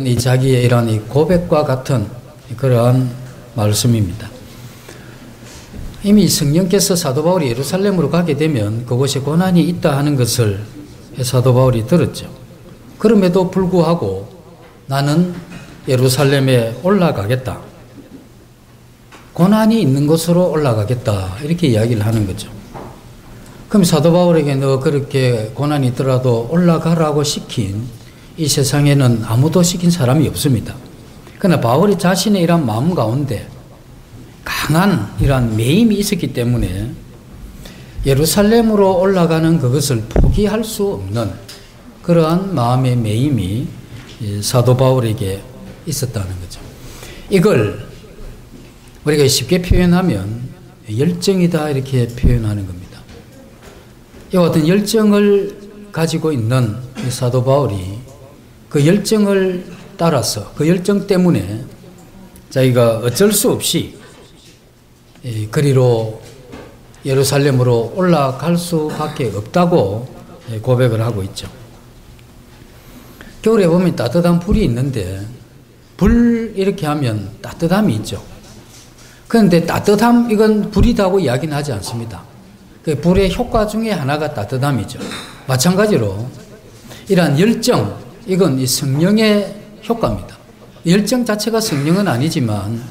이 자기의 이런 이 고백과 같은 그러한 말씀입니다. 이미 성령께서 사도 바울이 예루살렘으로 가게 되면 그곳에 고난이 있다 하는 것을 사도 바울이 들었죠. 그럼에도 불구하고 나는 예루살렘에 올라가겠다. 고난이 있는 곳으로 올라가겠다. 이렇게 이야기를 하는 거죠. 그럼 사도 바울에게 너 그렇게 고난이 있더라도 올라가라고 시킨 이 세상에는 아무도 시킨 사람이 없습니다. 그러나 바울이 자신의 이런 마음 가운데 강한 이러한 매임이 있었기 때문에 예루살렘으로 올라가는 그것을 포기할 수 없는 그러한 마음의 매임이 사도 바울에게 있었다는 거죠. 이걸 우리가 쉽게 표현하면 열정이다 이렇게 표현하는 겁니다. 이와 같은 열정을 가지고 있는 사도 바울이 그 열정을 따라서 그 열정 때문에 자기가 어쩔 수 없이 그리로 예루살렘으로 올라갈 수밖에 없다고 고백을 하고 있죠. 겨울에 보면 따뜻한 불이 있는데 불 이렇게 하면 따뜻함이 있죠. 그런데 따뜻함 이건 불이다고 이야기는 하지 않습니다. 그 불의 효과 중에 하나가 따뜻함이죠. 마찬가지로 이러한 열정 이건 이 성령의 효과입니다. 열정 자체가 성령은 아니지만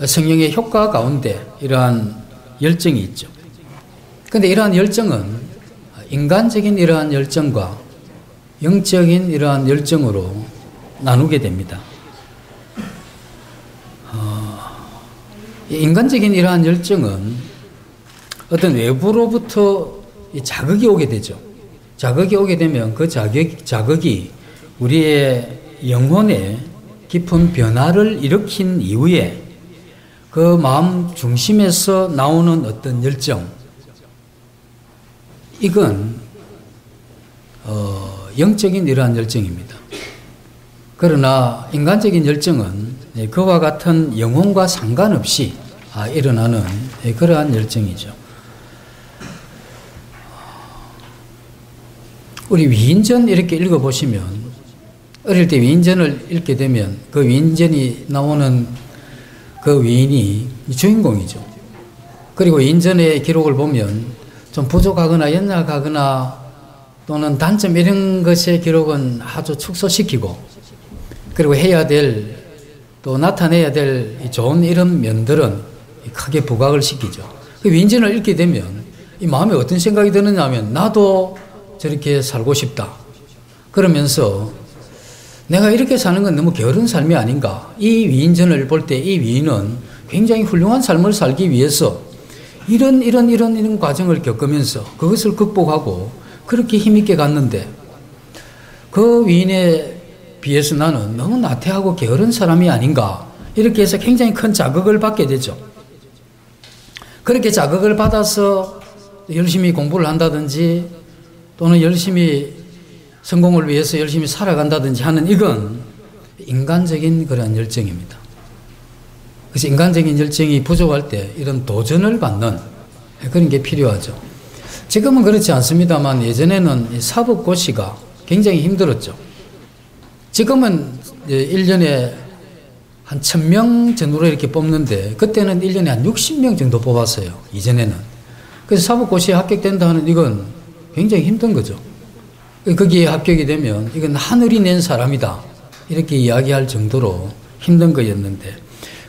성령의 효과 가운데 이러한 열정이 있죠. 그런데 이러한 열정은 인간적인 이러한 열정과 영적인 이러한 열정으로 나누게 됩니다. 인간적인 이러한 열정은 어떤 외부로부터 자극이 오게 되죠. 자극이 오게 되면 그 자극이 우리의 영혼에 깊은 변화를 일으킨 이후에 그 마음 중심에서 나오는 어떤 열정, 이건 영적인 이러한 열정입니다. 그러나 인간적인 열정은 그와 같은 영혼과 상관없이 일어나는 그러한 열정이죠. 우리 위인전 이렇게 읽어보시면 어릴 때 위인전을 읽게 되면 그 위인전이 나오는 그 위인이 주인공이죠. 그리고 위인전의 기록을 보면 좀 부족하거나 연약하거나 또는 단점 이런 것의 기록은 아주 축소시키고 그리고 해야 될 또 나타내야 될 좋은 이런 면들은 크게 부각을 시키죠. 그 위인전을 읽게 되면 이 마음에 어떤 생각이 드느냐 하면 나도 저렇게 살고 싶다. 그러면서 내가 이렇게 사는 건 너무 게으른 삶이 아닌가. 이 위인전을 볼 때 이 위인은 굉장히 훌륭한 삶을 살기 위해서 이런 과정을 겪으면서 그것을 극복하고 그렇게 힘있게 갔는데 그 위인에 비해서 나는 너무 나태하고 게으른 사람이 아닌가. 이렇게 해서 굉장히 큰 자극을 받게 되죠. 그렇게 자극을 받아서 열심히 공부를 한다든지 또는 열심히 성공을 위해서 열심히 살아간다든지 하는 이건 인간적인 그런 열정입니다. 그래서 인간적인 열정이 부족할 때 이런 도전을 받는 그런 게 필요하죠. 지금은 그렇지 않습니다만 예전에는 사법고시가 굉장히 힘들었죠. 지금은 1년에 한 1000명 정도로 이렇게 뽑는데 그때는 1년에 한 60명 정도 뽑았어요. 이전에는. 그래서 사법고시에 합격된다는 이건 굉장히 힘든 거죠. 거기에 합격이 되면 이건 하늘이 낸 사람이다. 이렇게 이야기할 정도로 힘든 거였는데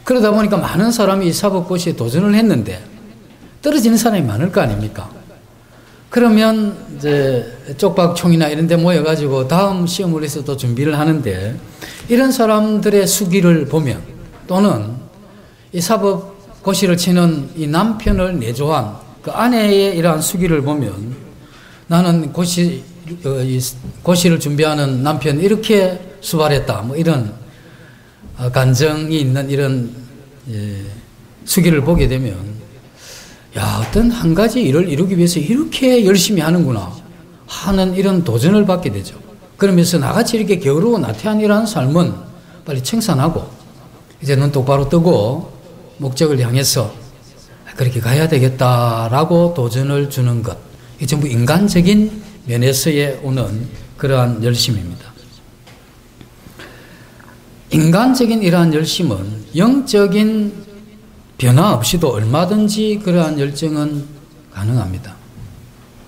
그러다 보니까 많은 사람이 이 사법고시에 도전을 했는데 떨어지는 사람이 많을 거 아닙니까? 그러면 이제 쪽박총이나 이런 데 모여가지고 다음 시험을 위해서 또 준비를 하는데 이런 사람들의 수기를 보면 또는 이 사법고시를 치는 이 남편을 내조한 그 아내의 이러한 수기를 보면 나는 고시를 준비하는 남편 이렇게 수발했다. 뭐 이런 간정이 있는 이런 수기를 보게 되면 야, 어떤 한 가지 일을 이루기 위해서 이렇게 열심히 하는구나 하는 이런 도전을 받게 되죠. 그러면서 나같이 이렇게 게으르고 나태한 이러한 삶은 빨리 청산하고 이제 눈 똑바로 뜨고 목적을 향해서 그렇게 가야 되겠다라고 도전을 주는 것. 이게 전부 인간적인 면에서의 오는 그러한 열심입니다. 인간적인 이러한 열심은 영적인 변화 없이도 얼마든지 그러한 열정은 가능합니다.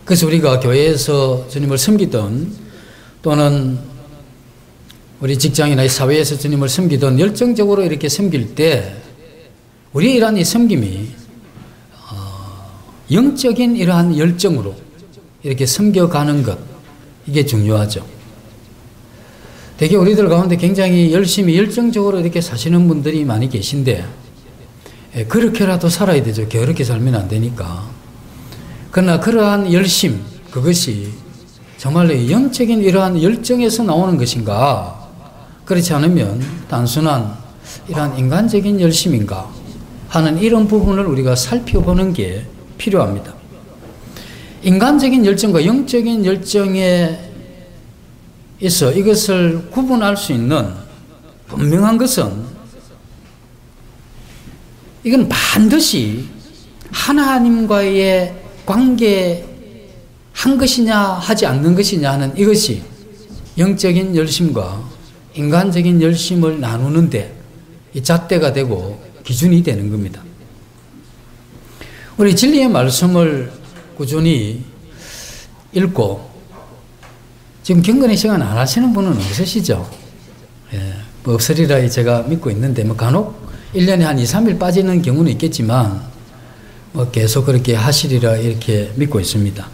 그래서 우리가 교회에서 주님을 섬기던 또는 우리 직장이나 사회에서 주님을 섬기던 열정적으로 이렇게 섬길 때 우리의 이러한 이 섬김이 영적인 이러한 열정으로 이렇게 섬겨가는 것, 이게 중요하죠. 되게 우리들 가운데 굉장히 열심히 열정적으로 이렇게 사시는 분들이 많이 계신데 그렇게라도 살아야 되죠. 그렇게 살면 안 되니까. 그러나 그러한 열심, 그것이 정말로 영적인 이러한 열정에서 나오는 것인가? 그렇지 않으면 단순한 이러한 인간적인 열심인가? 하는 이런 부분을 우리가 살펴보는 게 필요합니다. 인간적인 열정과 영적인 열정에 있어 이것을 구분할 수 있는 분명한 것은 이건 반드시 하나님과의 관계 한 것이냐 하지 않는 것이냐 하는 이것이 영적인 열심과 인간적인 열심을 나누는데 이 잣대가 되고 기준이 되는 겁니다. 우리 진리의 말씀을 꾸준히 읽고 지금 경건의 시간 안 하시는 분은 없으시죠? 예, 뭐 없으리라 제가 믿고 있는데 뭐 간혹 1년에 한 2, 3일 빠지는 경우는 있겠지만 뭐 계속 그렇게 하시리라 이렇게 믿고 있습니다.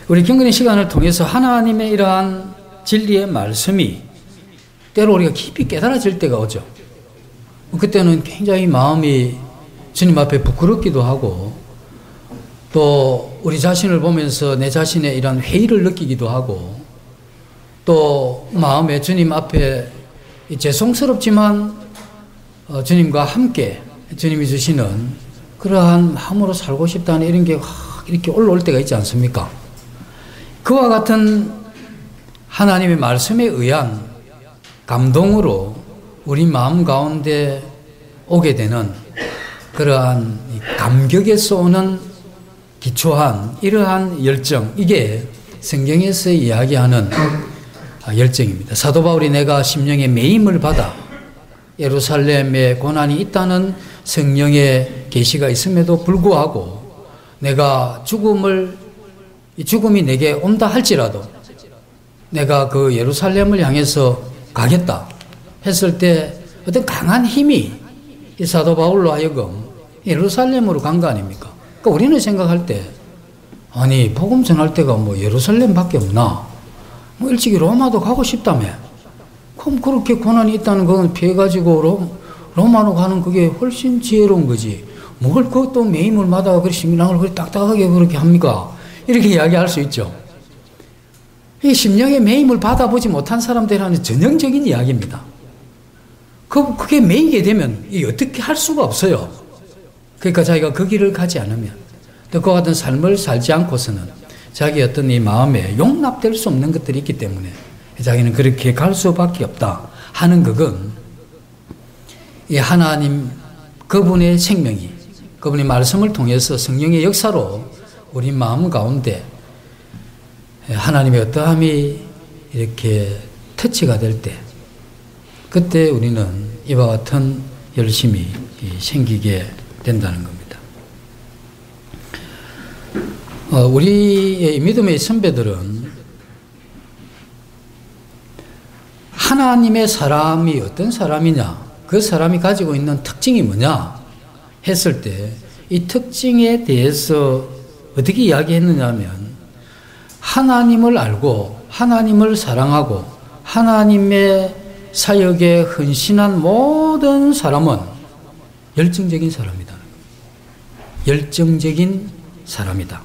우리 경건의 시간을 통해서 하나님의 이러한 진리의 말씀이 때로 우리가 깊이 깨달아질 때가 오죠. 그때는 굉장히 마음이 주님 앞에 부끄럽기도 하고 또 우리 자신을 보면서 내 자신의 이런 회의를 느끼기도 하고 또 마음에 주님 앞에 죄송스럽지만 주님과 함께 주님이 주시는 그러한 마음으로 살고 싶다는 이런 게 이렇게 올라올 때가 있지 않습니까? 그와 같은 하나님의 말씀에 의한 감동으로 우리 마음 가운데 오게 되는 그러한 감격에서 오는 기초한 이러한 열정, 이게 성경에서 이야기하는 열정입니다. 사도 바울이 내가 심령의 매임을 받아 예루살렘에 고난이 있다는 성령의 계시가 있음에도 불구하고 내가 죽음이 내게 온다 할지라도 내가 그 예루살렘을 향해서 가겠다 했을 때 어떤 강한 힘이 이 사도 바울로 하여금 예루살렘으로 간 거 아닙니까? 그러니까 우리는 생각할 때 아니 복음 전할 때가 뭐 예루살렘밖에 없나? 뭐 일찍이 로마도 가고 싶다며. 그럼 그렇게 고난이 있다는 건 피해가지고 로마로 가는 그게 훨씬 지혜로운 거지. 뭘 그것도 매임을 받아 그렇게 심령을 그렇게 딱딱하게 그렇게 합니까? 이렇게 이야기할 수 있죠. 이 심령의 매임을 받아보지 못한 사람들이라는 전형적인 이야기입니다. 그게 매이게 되면 어떻게 할 수가 없어요. 그러니까 자기가 그 길을 가지 않으면 또 그와 같은 삶을 살지 않고서는 자기 어떤 이 마음에 용납될 수 없는 것들이 있기 때문에 자기는 그렇게 갈 수밖에 없다 하는 그건 이 하나님 그분의 생명이 그분의 말씀을 통해서 성령의 역사로 우리 마음 가운데 하나님의 어떠함이 이렇게 터치가 될 때 그때 우리는 이와 같은 열심이 생기게 된다는 겁니다. 우리의 믿음의 선배들은 하나님의 사람이 어떤 사람이냐, 그 사람이 가지고 있는 특징이 뭐냐 했을 때 이 특징에 대해서 어떻게 이야기했느냐 하면 하나님을 알고 하나님을 사랑하고 하나님의 사역에 헌신한 모든 사람은 열정적인 사람이다. 열정적인 사람이다.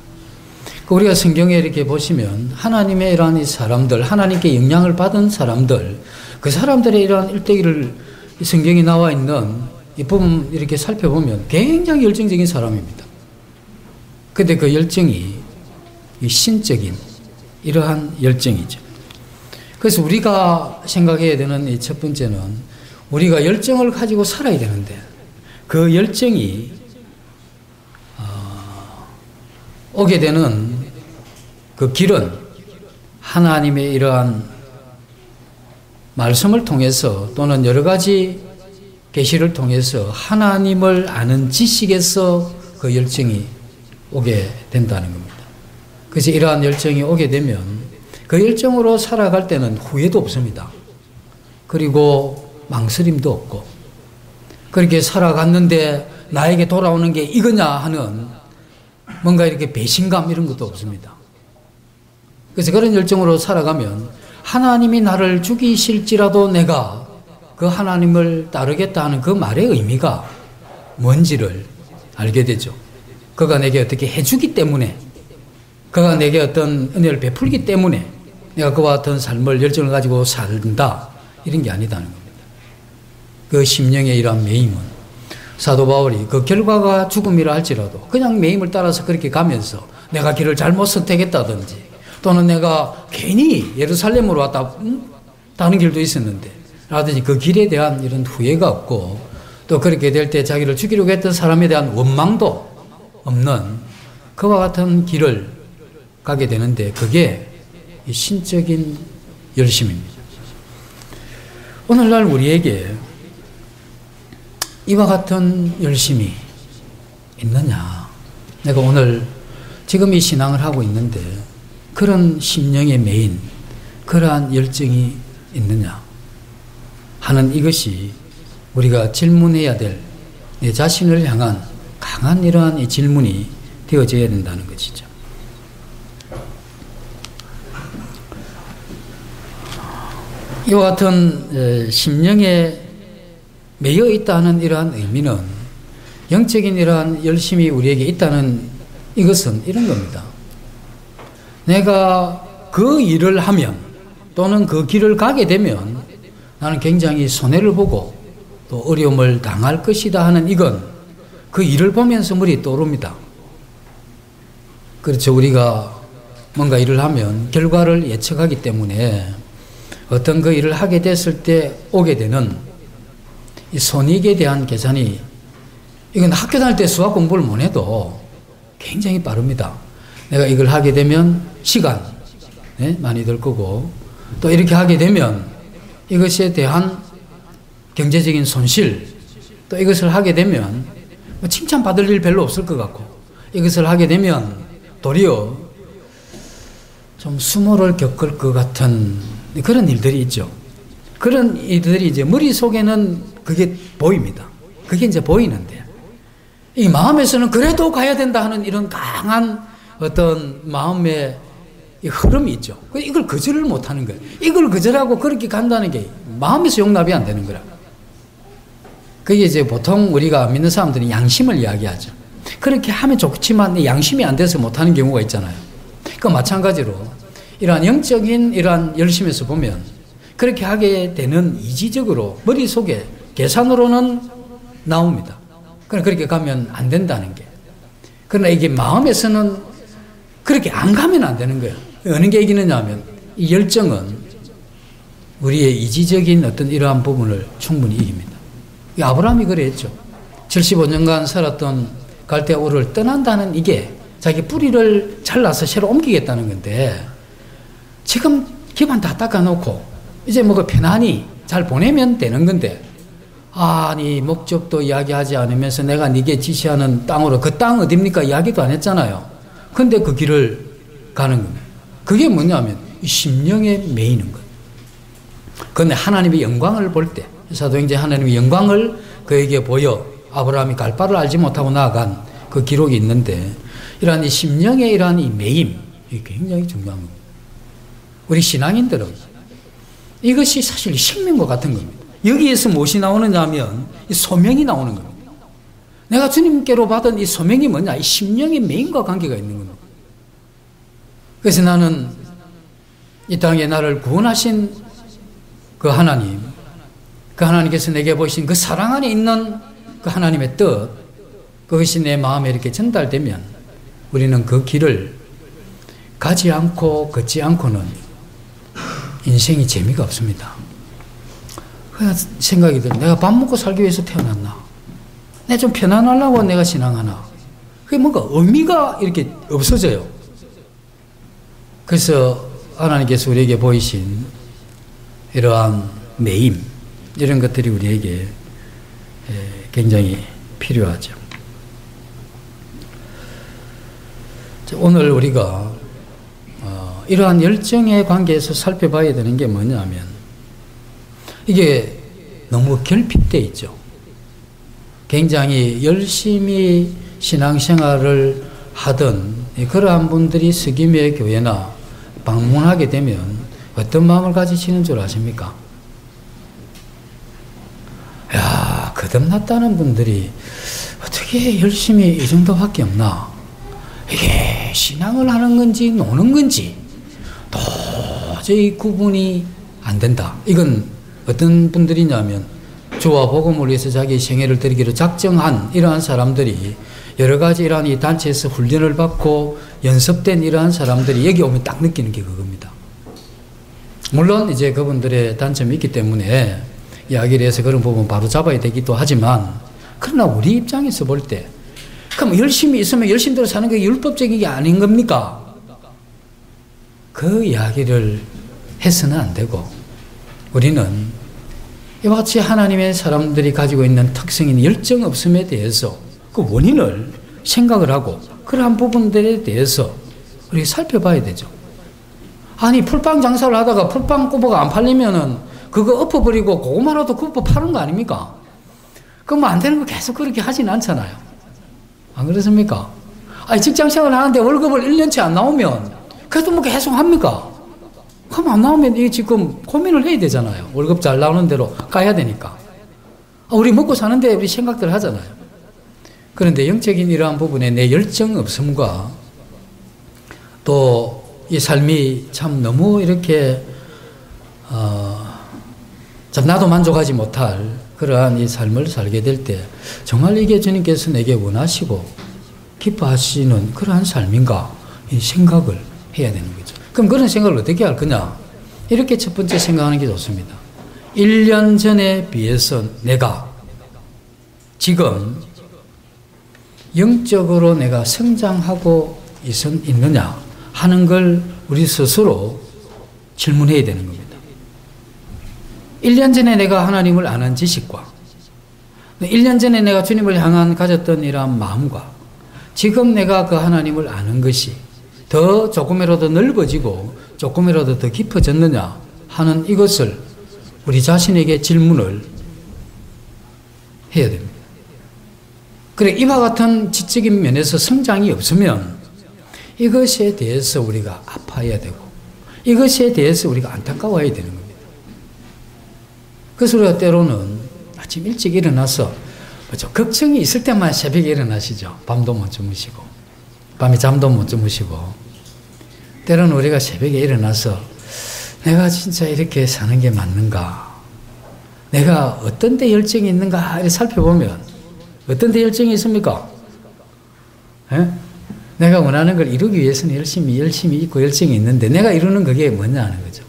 우리가 성경에 이렇게 보시면 하나님의 이러한 사람들, 하나님께 영향을 받은 사람들, 그 사람들의 이러한 일대기를 성경에 나와 있는 이 부분 이렇게 살펴보면 굉장히 열정적인 사람입니다. 근데 그 열정이 신적인 이러한 열정이죠. 그래서 우리가 생각해야 되는 이 첫 번째는 우리가 열정을 가지고 살아야 되는데 그 열정이 오게 되는 그 길은 하나님의 이러한 말씀을 통해서 또는 여러 가지 계시를 통해서 하나님을 아는 지식에서 그 열정이 오게 된다는 겁니다. 그래서 이러한 열정이 오게 되면 그 열정으로 살아갈 때는 후회도 없습니다. 그리고 망설임도 없고, 그렇게 살아갔는데 나에게 돌아오는 게 이거냐 하는 뭔가 이렇게 배신감 이런 것도 없습니다. 그래서 그런 열정으로 살아가면 하나님이 나를 죽이실지라도 내가 그 하나님을 따르겠다 하는 그 말의 의미가 뭔지를 알게 되죠. 그가 내게 어떻게 해주기 때문에, 그가 내게 어떤 은혜를 베풀기 때문에 내가 그와 같은 삶을 열정을 가지고 산다, 이런 게 아니다는 겁니다. 그 심령의 이러한 매임은 사도 바울이 그 결과가 죽음이라 할지라도 그냥 매임을 따라서 그렇게 가면서 내가 길을 잘못 선택했다든지 또는 내가 괜히 예루살렘으로 왔다 다는 길도 있었는데 라든지 그 길에 대한 이런 후회가 없고, 또 그렇게 될 때 자기를 죽이려고 했던 사람에 대한 원망도 없는 그와 같은 길을 가게 되는데, 그게 신적인 열심입니다. 오늘날 우리에게 이와 같은 열심이 있느냐? 내가 오늘 지금 이 신앙을 하고 있는데 그런 심령의 매인, 그러한 열정이 있느냐 하는 이것이 우리가 질문해야 될 내 자신을 향한 강한 이러한 이 질문이 되어져야 된다는 것이죠. 이와 같은 심령에 매여 있다는 이러한 의미는, 영적인 이러한 열심이 우리에게 있다는 이것은 이런 겁니다. 내가 그 일을 하면 또는 그 길을 가게 되면 나는 굉장히 손해를 보고 또 어려움을 당할 것이다 하는, 이건 그 일을 보면서 머리에 떠오릅니다. 그렇죠. 우리가 뭔가 일을 하면 결과를 예측하기 때문에 어떤 그 일을 하게 됐을 때 오게 되는 이 손익에 대한 계산이, 이건 학교 다닐 때 수학 공부를 못 해도 굉장히 빠릅니다. 내가 이걸 하게 되면 시간 많이 들 거고, 또 이렇게 하게 되면 이것에 대한 경제적인 손실, 또 이것을 하게 되면 칭찬받을 일 별로 없을 것 같고, 이것을 하게 되면 도리어 좀 수모를 겪을 것 같은 그런 일들이 있죠. 그런 일들이 이제 머릿속에는 그게 보입니다. 그게 이제 보이는데, 이 마음에서는 그래도 가야 된다 하는 이런 강한 어떤 마음의 이 흐름이 있죠. 이걸 거절을 못 하는 거예요. 이걸 거절하고 그렇게 간다는 게 마음에서 용납이 안 되는 거라. 그게 이제 보통 우리가 믿는 사람들이 양심을 이야기하죠. 그렇게 하면 좋지만 양심이 안 돼서 못 하는 경우가 있잖아요. 그 마찬가지로 이러한 영적인 이러한 열심에서 보면 그렇게 하게 되는 이지적으로 머릿속에 계산으로는 나옵니다. 그러나 그렇게 가면 안 된다는 게. 그러나 이게 마음에서는 그렇게 안 가면 안 되는 거예요. 어느 게 이기느냐 하면 이 열정은 우리의 이지적인 어떤 이러한 부분을 충분히 이깁니다. 아브라함이 그랬죠. 75년간 살았던 갈대아 우르를 떠난다는 이게 자기 뿌리를 잘라서 새로 옮기겠다는 건데, 지금 기반 다 닦아놓고 이제 뭐 편안히 잘 보내면 되는 건데, 아니 목적도 이야기하지 않으면서 내가 네게 지시하는 땅으로, 그 땅 어딥니까 이야기도 안 했잖아요. 근데 그 길을 가는 겁니다. 그게 뭐냐면 심령에 매이는 거예요. 그런데 하나님의 영광을 볼 때, 사도행전 하나님의 영광을 그에게 보여 아브라함이 갈 바를 알지 못하고 나아간 그 기록이 있는데, 이러한 이 심령의 이러한 이 매임, 이게 굉장히 중요한 겁니다. 우리 신앙인들은 이것이 사실 생명과 같은 겁니다. 여기에서 무엇이 나오느냐 하면 이 소명이 나오는 겁니다. 내가 주님께로 받은 이 소명이 뭐냐? 이 심령의 매임과 관계가 있는 겁니다. 그래서 나는 이 땅에 나를 구원하신 그 하나님, 그 하나님께서 내게 보이신 그 사랑 안에 있는 그 하나님의 뜻, 그것이 내 마음에 이렇게 전달되면 우리는 그 길을 가지 않고 걷지 않고는 인생이 재미가 없습니다. 그냥 생각이 들어요. 내가 밥 먹고 살기 위해서 태어났나? 내가 좀 편안하려고 내가 신앙하나? 그게 뭔가 의미가 이렇게 없어져요. 그래서 하나님께서 우리에게 보이신 이러한 매임, 이런 것들이 우리에게 굉장히 필요하죠. 오늘 우리가 이러한 열정의 관계에서 살펴봐야 되는 게 뭐냐면, 이게 너무 결핍되어 있죠. 굉장히 열심히 신앙생활을 하던 그러한 분들이 스김의 교회나 방문하게 되면 어떤 마음을 가지시는 줄 아십니까? 야, 거듭났다는 분들이 어떻게 열심히 이 정도밖에 없나? 이게 신앙을 하는 건지 노는 건지 도저히 구분이 안 된다. 이건 어떤 분들이냐면, 주와 복음을 위해서 자기 생애를 드리기로 작정한 이러한 사람들이, 여러 가지 이러한 이 단체에서 훈련을 받고 연습된 이러한 사람들이 여기 오면 딱 느끼는 게 그겁니다. 물론 이제 그분들의 단점이 있기 때문에 이야기를 해서 그런 부분 바로 잡아야 되기도 하지만, 그러나 우리 입장에서 볼 때, 그럼 열심히 있으면 열심대로 사는 게 율법적인 게 아닌 겁니까? 그 이야기를 해서는 안 되고, 우리는 이와 같이 하나님의 사람들이 가지고 있는 특성인 열정 없음에 대해서 그 원인을 생각을 하고, 그러한 부분들에 대해서 우리 살펴봐야 되죠. 아니, 풀빵 장사를 하다가 풀빵 꾸버가 안 팔리면은 그거 엎어버리고 고구마라도 굽어 파는 거 아닙니까? 그럼 안 되는 거 계속 그렇게 하진 않잖아요. 안 그렇습니까? 아니, 직장 생활 하는데 월급을 1년치 안 나오면 그래도 뭐 계속 합니까? 그럼 안 나오면 이 지금 고민을 해야 되잖아요. 월급 잘 나오는 대로 가야 되니까. 우리 먹고 사는데 우리 생각들 하잖아요. 그런데 영적인 이러한 부분에 내 열정 없음과 또 이 삶이 참 너무 이렇게 참 나도 만족하지 못할 그러한 이 삶을 살게 될 때, 정말 이게 주님께서 내게 원하시고 기뻐하시는 그러한 삶인가, 이 생각을 해야 되는 거죠. 그럼 그런 생각을 어떻게 할 거냐? 이렇게 첫 번째 생각하는 게 좋습니다. 1년 전에 비해서 내가 지금 영적으로 내가 성장하고 있느냐 하는 걸 우리 스스로 질문해야 되는 겁니다. 1년 전에 내가 하나님을 아는 지식과 1년 전에 내가 주님을 향한 가졌던 이러한 마음과 지금 내가 그 하나님을 아는 것이 더 조금이라도 넓어지고 조금이라도 더 깊어졌느냐 하는 이것을 우리 자신에게 질문을 해야 됩니다. 그래, 이와 같은 지적인 면에서 성장이 없으면 이것에 대해서 우리가 아파해야 되고 이것에 대해서 우리가 안타까워해야 되는 겁니다. 그래서 우리가 때로는 아침 일찍 일어나서 걱정이 있을 때만 새벽에 일어나시죠. 밤도 못 주무시고 밤에 잠도 못 주무시고, 때로는 우리가 새벽에 일어나서 내가 진짜 이렇게 사는 게 맞는가, 내가 어떤 데 열정이 있는가 이렇게 살펴보면 어떤 데 열정이 있습니까? 에? 내가 원하는 걸 이루기 위해서는 열심히 있고 열정이 있는데 내가 이루는 그게 뭐냐 하는 거죠.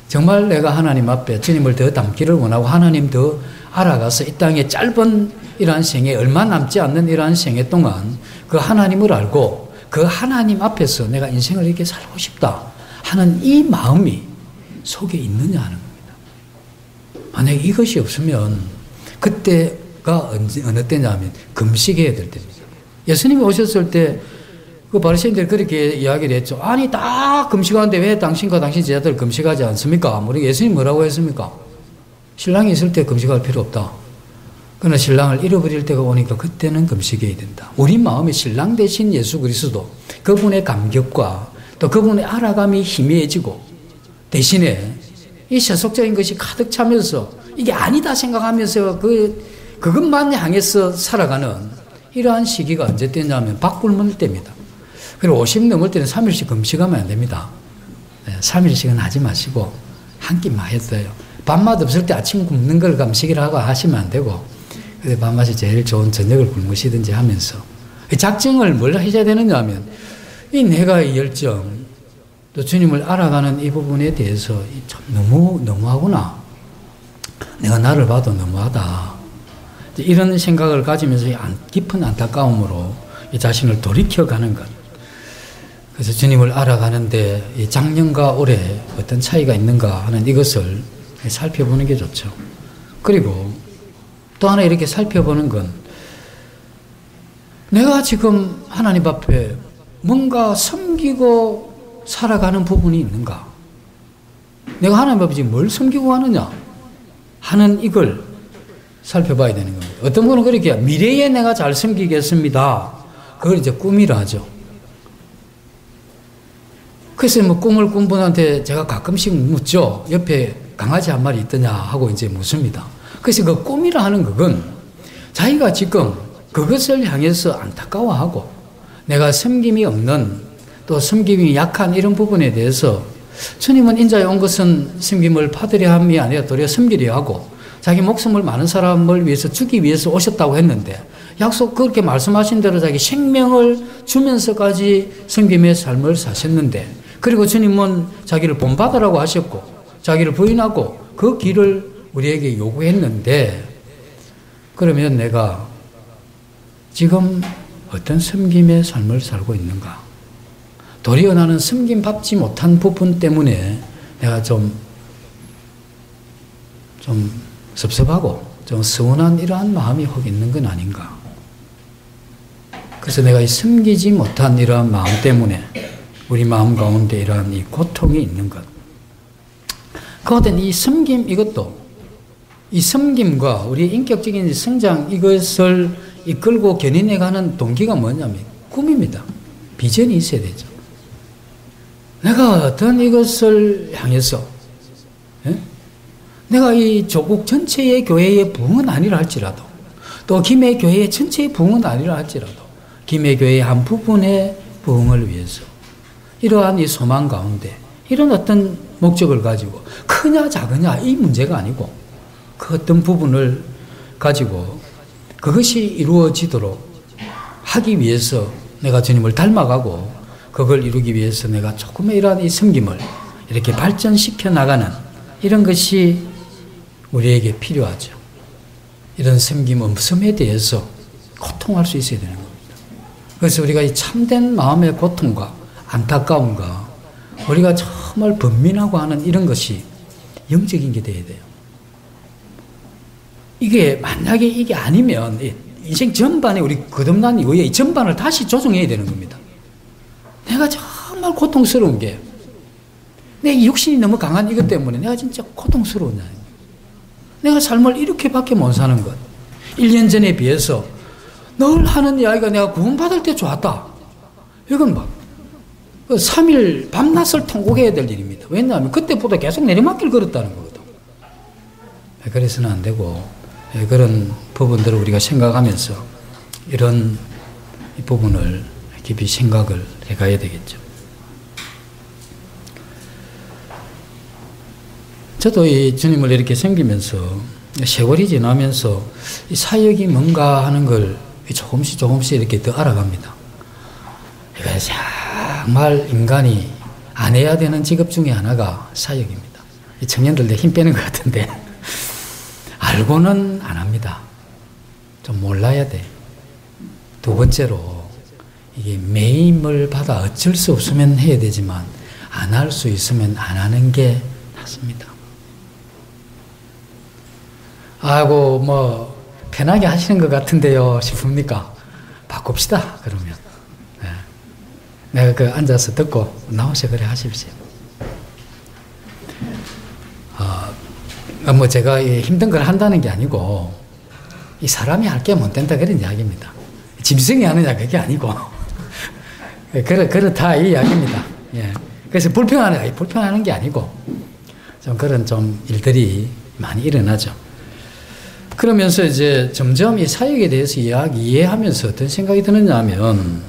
정말 내가 하나님 앞에 주님을 더 닮기를 원하고 하나님 더 알아가서 이 땅에 짧은 이러한 생에, 얼마 남지 않는 이러한 생애 동안 그 하나님을 알고 그 하나님 앞에서 내가 인생을 이렇게 살고 싶다 하는 이 마음이 속에 있느냐 하는 겁니다. 만약에 이것이 없으면 그때가 어느 때냐면 금식해야 될 때입니다. 예수님이 오셨을 때 그 바리새인들이 그렇게 이야기를 했죠. 아니, 딱 금식하는데 왜 당신과 당신 제자들 금식하지 않습니까? 우리 예수님 뭐라고 했습니까? 신랑이 있을 때 금식할 필요 없다. 그러나 신랑을 잃어버릴 때가 오니까 그때는 금식해야 된다. 우리 마음에 신랑 대신 예수 그리스도, 그분의 감격과 또 그분의 알아감이 희미해지고 대신에 이 세속적인 것이 가득 차면서 이게 아니다 생각하면서 그것만 향해서 살아가는 이러한 시기가 언제 때냐면 밥 굶을 때입니다. 그리고 50 넘을 때는 3일씩 금식하면 안 됩니다. 3일씩은 하지 마시고 한 끼만 했어요. 밥맛 없을 때 아침 굶는 걸 금식이라고 하시면 안 되고, 밥맛이 제일 좋은 저녁을 굶으시든지 하면서 작정을 뭘 하셔야 되느냐 하면 이 내가 이 열정 또 주님을 알아가는 이 부분에 대해서 참 너무하구나. 내가 나를 봐도 너무하다. 이런 생각을 가지면서 깊은 안타까움으로 이 자신을 돌이켜가는 것. 그래서 주님을 알아가는데 이 작년과 올해 어떤 차이가 있는가 하는 이것을 살펴보는 게 좋죠. 그리고 또 하나 이렇게 살펴보는 건 내가 지금 하나님 앞에 뭔가 섬기고 살아가는 부분이 있는가? 내가 하나님 앞에 지금 뭘 섬기고 가느냐? 하는 이걸 살펴봐야 되는 겁니다. 어떤 분은 그렇게 미래에 내가 잘 섬기겠습니다. 그걸 이제 꿈이라 하죠. 그래서 뭐 꿈을 꾼 분한테 제가 가끔씩 묻죠. 옆에 강아지 한 마리 있더냐 하고 이제 묻습니다. 그래서 그 꿈이라 하는 것은 자기가 지금 그것을 향해서 안타까워하고 내가 섬김이 없는 또 섬김이 약한 이런 부분에 대해서 주님은 인자에 온 것은 섬김을 받으려 함이 아니라 도리어 섬기려 하고 자기 목숨을 많은 사람을 위해서 주기 위해서 오셨다고 했는데 약속 그렇게 말씀하신 대로 자기 생명을 주면서까지 섬김의 삶을 사셨는데 그리고 주님은 자기를 본받으라고 하셨고 자기를 부인하고 그 길을 우리에게 요구했는데 그러면 내가 지금 어떤 섬김의 삶을 살고 있는가? 도리어 나는 섬김 받지 못한 부분 때문에 내가 좀 섭섭하고 좀 서운한 이러한 마음이 혹 있는 건 아닌가? 그래서 내가 이 섬기지 못한 이러한 마음 때문에 우리 마음 가운데 이러한 이 고통이 있는 것. 그것은 이 섬김 이것도 이 섬김과 우리의 인격적인 성장 이것을 이끌고 견인해가는 동기가 뭐냐면 꿈입니다. 비전이 있어야 되죠. 내가 어떤 이것을 향해서 내가 이 조국 전체의 교회의 부흥은 아니라 할지라도 또 김해 교회의 전체의 부흥은 아니라 할지라도 김해 교회의 한 부분의 부흥을 위해서 이러한 이 소망 가운데 이런 어떤 목적을 가지고 크냐 작으냐 이 문제가 아니고 그 어떤 부분을 가지고 그것이 이루어지도록 하기 위해서 내가 주님을 닮아가고 그걸 이루기 위해서 내가 조금의 이러한 이 섬김을 이렇게 발전시켜 나가는 이런 것이 우리에게 필요하죠. 이런 섬김 없음에 대해서 고통할 수 있어야 되는 겁니다. 그래서 우리가 이 참된 마음의 고통과 안타까움과 우리가 정말 번민하고 하는 이런 것이 영적인 게 돼야 돼요. 이게 만약에 이게 아니면 인생 전반에 우리 거듭난 이후에 이 전반을 다시 조정해야 되는 겁니다. 내가 정말 고통스러운 게 내 육신이 너무 강한 이것 때문에 내가 진짜 고통스러웠냐. 내가 삶을 이렇게밖에 못 사는 것. 1년 전에 비해서 늘 하는 이야기가 내가 구원받을 때 좋았다. 이건 막 3일 밤낮을 통곡해야 될 일입니다. 왜냐하면 그때보다 계속 내리막길 걸었다는 거거든. 그래서는 안 되고 그런 부분들을 우리가 생각하면서 이런 부분을 깊이 생각을 해가야 되겠죠. 저도 이 주님을 이렇게 섬기면서 세월이 지나면서 이 사역이 뭔가 하는 걸 조금씩 이렇게 더 알아갑니다. 이거 정말 인간이 안 해야 되는 직업 중에 하나가 사역입니다. 이 청년들도 힘 빼는 것 같은데 알고는 안 합니다. 좀 몰라야 돼. 두 번째로 이게 매임을 받아 어쩔 수 없으면 해야 되지만 안 할 수 있으면 안 하는 게 낫습니다. 아이고 뭐 편하게 하시는 것 같은데요 싶습니까? 바꿉시다 그러면. 네. 내가 그 앉아서 듣고 나오셔 그래 하십시오. 뭐 제가 힘든 걸 한다는 게 아니고 이 사람이 할 게 못 된다 그런 이야기입니다. 짐승이 하느냐 그게 아니고 그렇다 이 이야기입니다. 예. 그래서 불평하는 게 아니고 좀 그런 좀 일들이 많이 일어나죠. 그러면서 이제 점점 이 사역에 대해서 이해하면서 어떤 생각이 드느냐 하면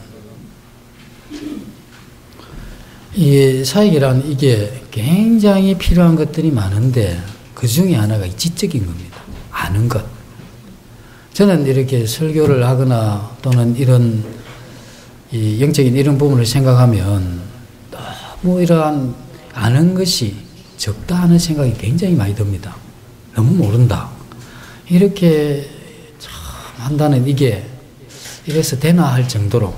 이 사역이란 이게 굉장히 필요한 것들이 많은데 그 중에 하나가 지적인 겁니다. 아는 것. 저는 이렇게 설교를 하거나 또는 이런 이 영적인 이런 부분을 생각하면 너무 이러한 아는 것이 적다 하는 생각이 굉장히 많이 듭니다. 너무 모른다. 이렇게 참 한다는 이게 이래서 되나 할 정도로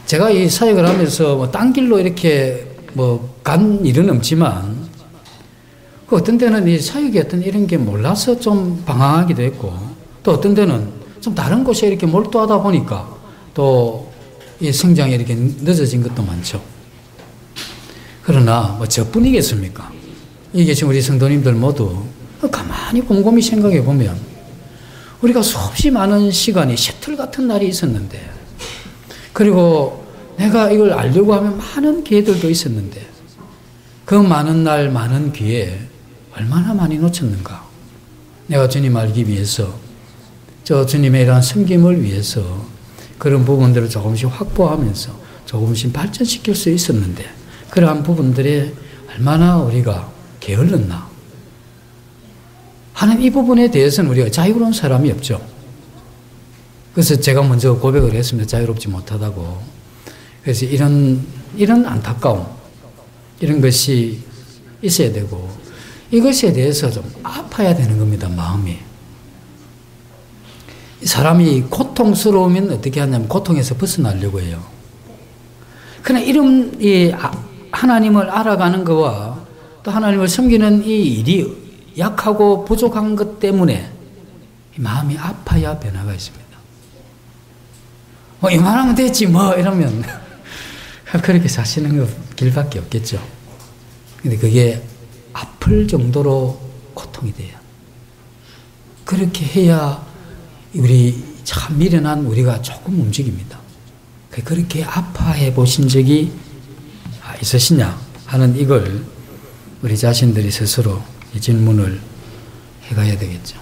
제가 이 사역을 하면서 뭐 딴 길로 이렇게 뭐 간 일은 없지만 그 어떤 때는 이 사역의 어떤 이런 게 몰라서 좀 방황하기도 했고 또 어떤 때는 좀 다른 곳에 이렇게 몰두하다 보니까 또 이 성장이 이렇게 늦어진 것도 많죠. 그러나 뭐 저뿐이겠습니까? 이게 지금 우리 성도님들 모두 가만히 곰곰이 생각해 보면 우리가 수없이 많은 시간이 셔틀 같은 날이 있었는데 그리고 내가 이걸 알려고 하면 많은 기회들도 있었는데 그 많은 날 많은 기회에 얼마나 많이 놓쳤는가. 내가 주님 알기 위해서 저 주님의 이러한 섬김을 위해서 그런 부분들을 조금씩 확보하면서 조금씩 발전시킬 수 있었는데 그러한 부분들에 얼마나 우리가 게을렀나. 하는 이 부분에 대해서는 우리가 자유로운 사람이 없죠. 그래서 제가 먼저 고백을 했습니다. 자유롭지 못하다고. 그래서 이런 안타까움, 이런 것이 있어야 되고, 이것에 대해서 좀 아파야 되는 겁니다, 마음이. 사람이 고통스러우면 어떻게 하냐면 고통에서 벗어나려고 해요. 그러나 이런 하나님을 알아가는 것과 또 하나님을 섬기는 이 일이 약하고 부족한 것 때문에 마음이 아파야 변화가 있습니다. 뭐 이만하면 됐지 뭐 이러면 그렇게 사시는 것 길밖에 없겠죠. 근데 그게 아플 정도로 고통이 돼요. 그렇게 해야 우리 참 미련한 우리가 조금 움직입니다. 그렇게 아파해 보신 적이 있으시냐 하는 이걸 우리 자신들이 스스로 이 질문을 해가야 되겠죠.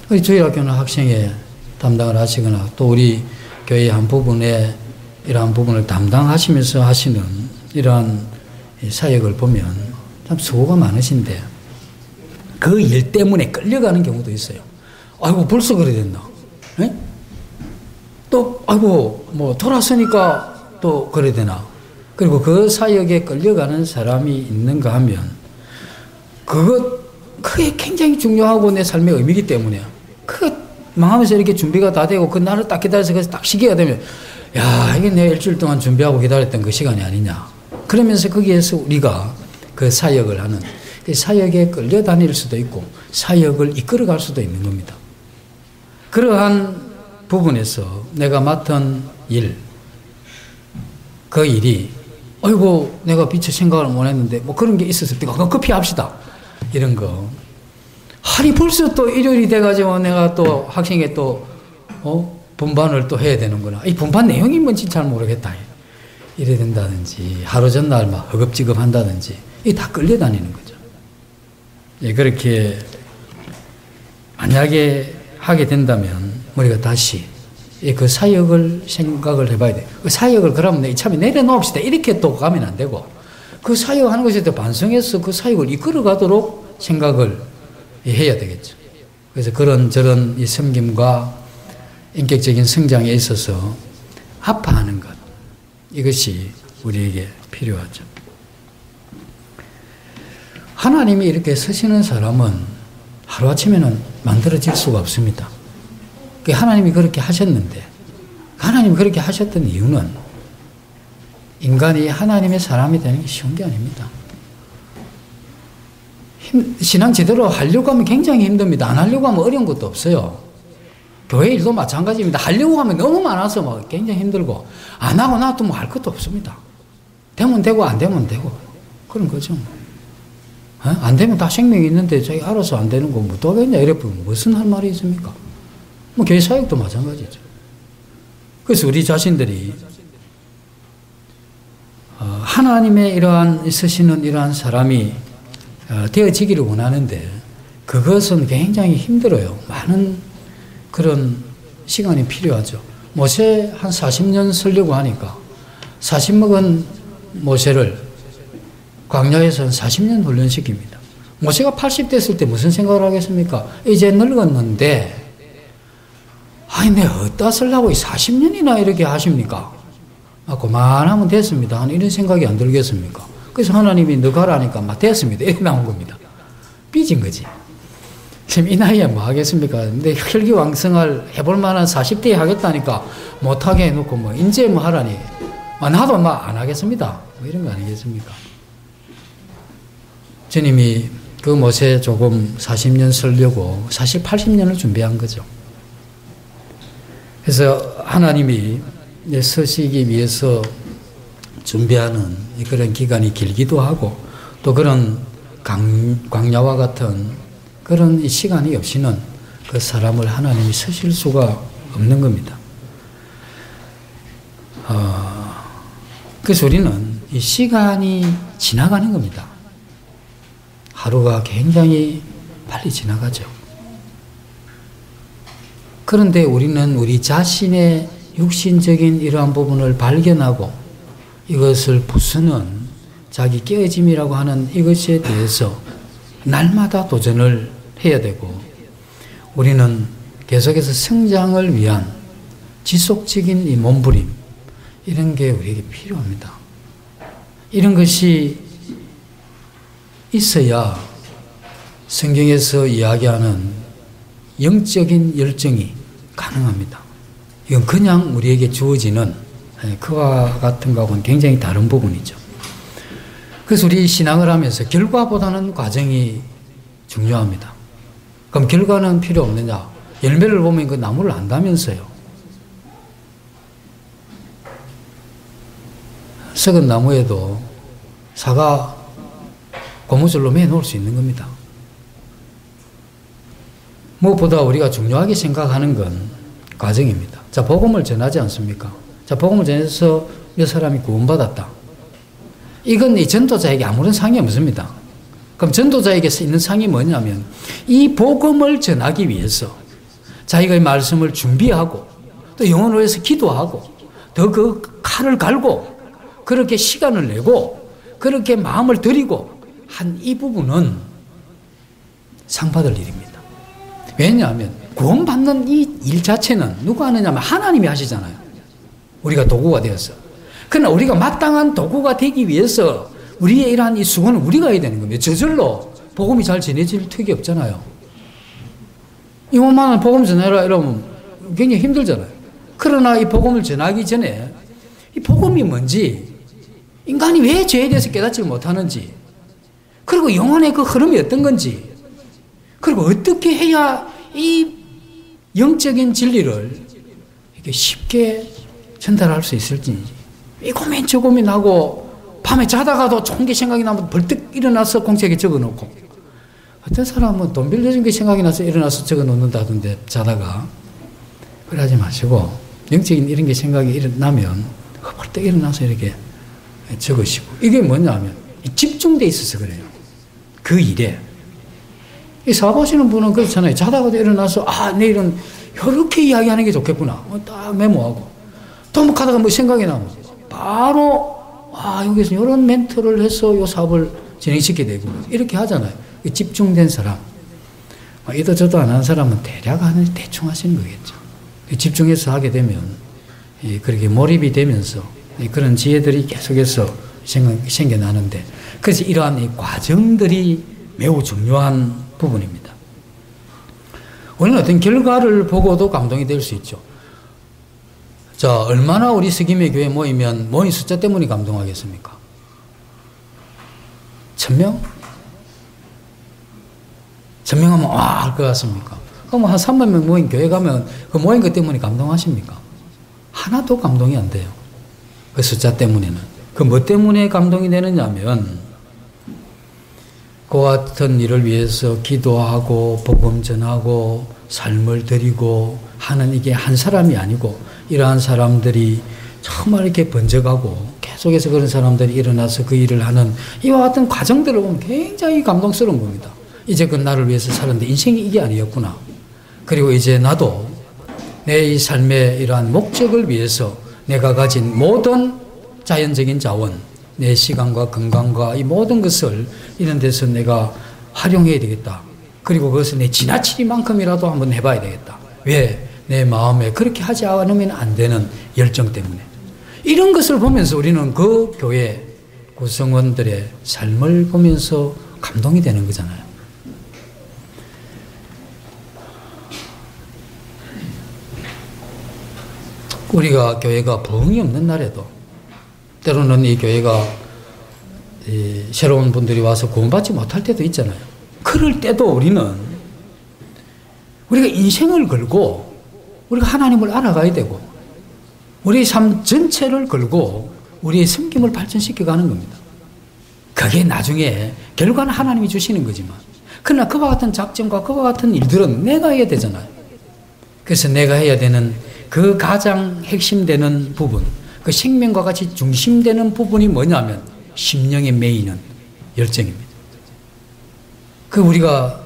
우리 주일학교는 학생회 담당을 하시거나 또 우리 교회 한 부분에 이러한 부분을 담당하시면서 하시는 이러한 사역을 보면 참 수고가 많으신데 그 일 때문에 끌려가는 경우도 있어요. 아이고 벌써 그래 됐나? 에? 또 아이고 뭐 돌아서니까 또 그래 되나? 그리고 그 사역에 끌려가는 사람이 있는가 하면 그게 굉장히 중요하고 내 삶의 의미이기 때문에 그거 망하면서 이렇게 준비가 다 되고 그 날을 딱 기다려서 그래서 딱 시기가 되면 야 이게 내가 일주일 동안 준비하고 기다렸던 그 시간이 아니냐. 그러면서 거기에서 우리가 그 사역을 하는 그 사역에 끌려다닐 수도 있고 사역을 이끌어갈 수도 있는 겁니다. 그러한 부분에서 내가 맡은 일, 그 일이 아이고 내가 미처 생각을 못 했는데 뭐 그런 게 있었을 때 급히 합시다. 이런 거. 아니 벌써 또 일요일이 돼가지고 내가 또 학생회 또 분반을 또 해야 되는구나. 이 분반 내용이 뭔지 잘 모르겠다. 이래 된다든지 하루 전날 막 허겁지겁 한다든지 이게 다 끌려다니는 거죠. 예, 그렇게 만약에 하게 된다면 우리가 다시 그 사역을 생각을 해봐야 돼. 그 사역을 그러면 이참에 내려놓읍시다. 이렇게 또 가면 안 되고 그 사역하는 것에 대해 반성해서 그 사역을 이끌어가도록 생각을 해야 되겠죠. 그래서 그런저런 이 섬김과 인격적인 성장에 있어서 아파하는 것, 이것이 우리에게 필요하죠. 하나님이 이렇게 서시는 사람은 하루아침에는 만들어질 수가 없습니다. 하나님이 그렇게 하셨는데 하나님이 그렇게 하셨던 이유는 인간이 하나님의 사람이 되는 게 쉬운 게 아닙니다. 신앙 제대로 하려고 하면 굉장히 힘듭니다. 안 하려고 하면 어려운 것도 없어요. 교회 일도 마찬가지입니다. 하려고 하면 너무 많아서 막 굉장히 힘들고 안 하고 놔두면 할 것도 없습니다. 되면 되고 안 되면 되고 그런 거죠. 안 되면 다 생명이 있는데 자기 알아서 안 되는 거 뭐 또 하겠냐 이래 보면 무슨 할 말이 있습니까? 뭐 교회 사역도 마찬가지죠. 그래서 우리 자신들이 하나님의 이러한 쓰시는 이러한 사람이 되어지기를 원하는데 그것은 굉장히 힘들어요. 많은 그런 시간이 필요하죠. 모세 한 40년 살려고 하니까 40 먹은 모세를 광야에서 40년 훈련시킵니다. 모세가 80 됐을 때 무슨 생각을 하겠습니까? 이제 늙었는데 아니 내가 어디다 쓰려고 40년이나 이렇게 하십니까? 그만하면 됐습니다. 이런 생각이 안 들겠습니까? 그래서 하나님이 너 가라니까 막 됐습니다. 이렇게 나온 겁니다. 삐진 거지. 지금 이 나이에 뭐 하겠습니까? 근데 혈기왕성을 해볼 만한 40대에 하겠다니까 못하게 해놓고 뭐 이제 뭐 하라니 나도 막 안 하겠습니다. 뭐 이런 거 아니겠습니까? 주님이 그 못에 조금 40년 살려고 사실 80년을 준비한 거죠. 그래서 하나님이 서시기 위해서 준비하는 그런 기간이 길기도 하고 또 그런 광야와 같은 그런 시간이 없이는 그 사람을 하나님이 쓰실 수가 없는 겁니다. 그래서 우리는 이 시간이 지나가는 겁니다. 하루가 굉장히 빨리 지나가죠. 그런데 우리는 우리 자신의 육신적인 이러한 부분을 발견하고 이것을 부수는 자기 깨어짐이라고 하는 이것에 대해서 날마다 도전을 해야 되고 우리는 계속해서 성장을 위한 지속적인 이 몸부림 이런 게 우리에게 필요합니다. 이런 것이 있어야 성경에서 이야기하는 영적인 열정이 가능합니다. 이건 그냥 우리에게 주어지는 그와 같은 것하고는 굉장히 다른 부분이죠. 그래서 우리 신앙을 하면서 결과보다는 과정이 중요합니다. 그럼 결과는 필요 없느냐? 열매를 보면 그 나무를 안다면서요. 썩은 나무에도 사과 고무줄로 매 놓을 수 있는 겁니다. 무엇보다 우리가 중요하게 생각하는 건 과정입니다. 자, 복음을 전하지 않습니까? 자, 복음을 전해서 몇 사람이 구원받았다. 이건 이 전도자에게 아무런 상이 없습니다. 그럼 전도자에게 있는 상이 뭐냐면 이 복음을 전하기 위해서 자기가 이 말씀을 준비하고 또 영혼을 위해서 기도하고 더 그 칼을 갈고 그렇게 시간을 내고 그렇게 마음을 들이고 한 이 부분은 상 받을 일입니다. 왜냐하면 구원받는 이 일 자체는 누가 하느냐면 하나님이 하시잖아요. 우리가 도구가 되어서. 그러나 우리가 마땅한 도구가 되기 위해서 우리의 이러한 이 수고는 우리가 해야 되는 겁니다. 저절로 복음이 잘 전해질 턱이 없잖아요. 이것만은 복음 전해라 이러면 굉장히 힘들잖아요. 그러나 이 복음을 전하기 전에 이 복음이 뭔지 인간이 왜 죄에 대해서 깨닫지 못하는지 그리고 영혼의 그 흐름이 어떤 건지 그리고 어떻게 해야 이 영적인 진리를 이렇게 쉽게 전달할 수 있을지 이 고민 저 고민하고 밤에 자다가도 좋은 게 생각이 나면 벌떡 일어나서 공책에 적어놓고 어떤 사람은 돈 빌려준 게 생각이 나서 일어나서 적어놓는다던데 자다가 그러지 마시고 영적인 이런 게 생각이 일어나면 벌떡 일어나서 이렇게 적으시고 이게 뭐냐면 집중돼 있어서 그래요. 그 일에 이 사업하시는 분은 그렇잖아요. 자다가도 일어나서 내일은 이렇게 이야기하는 게 좋겠구나. 딱 메모하고 또 뭐 가다가 뭐 생각이 나면 바로 여기서 이런 멘트를 해서 이 사업을 진행시키게 되고 이렇게 하잖아요. 집중된 사람. 이도 저도 안 하는 사람은 대략 대충 하시는 거겠죠. 집중해서 하게 되면 그렇게 몰입이 되면서 그런 지혜들이 계속해서 생겨나는데 그래서 이러한 이 과정들이 매우 중요한 부분입니다. 우리는 어떤 결과를 보고도 감동이 될 수 있죠. 자, 얼마나 우리 스김의 교회 모이면 모인 숫자 때문에 감동하겠습니까? 1000명? 1000명 하면 할 것 같습니까? 그럼 한 3만 명 모인 교회 가면 그 모인 것 때문에 감동하십니까? 하나도 감동이 안 돼요. 그 숫자 때문에는. 그 뭐 때문에 감동이 되느냐 하면 그와 같은 일을 위해서 기도하고 복음 전하고 삶을 드리고 하는 이게 한 사람이 아니고 이러한 사람들이 정말 이렇게 번져가고 계속해서 그런 사람들이 일어나서 그 일을 하는 이와 같은 과정들을 보면 굉장히 감동스러운 겁니다. 이제껏 나를 위해서 살았는데 인생이 이게 아니었구나. 그리고 이제 나도 내 이 삶의 이러한 목적을 위해서 내가 가진 모든 자연적인 자원, 내 시간과 건강과 이 모든 것을 이런 데서 내가 활용해야 되겠다. 그리고 그것을 내 지나치기만큼이라도 한번 해봐야 되겠다. 왜? 내 마음에 그렇게 하지 않으면 안 되는 열정 때문에. 이런 것을 보면서 우리는 그 교회 구성원들의 삶을 보면서 감동이 되는 거잖아요. 우리가 교회가 부흥이 없는 날에도 때로는 이 교회가 새로운 분들이 와서 구원받지 못할 때도 있잖아요. 그럴 때도 우리가 인생을 걸고 우리가 하나님을 알아가야 되고 우리의 삶 전체를 걸고 우리의 섬김을 발전시켜 가는 겁니다. 그게 나중에 결과는 하나님이 주시는 거지만 그러나 그와 같은 작정과 그와 같은 일들은 내가 해야 되잖아요. 그래서 내가 해야 되는 그 가장 핵심되는 부분, 그 생명과 같이 중심되는 부분이 뭐냐면 심령의 메이는 열정입니다. 우리가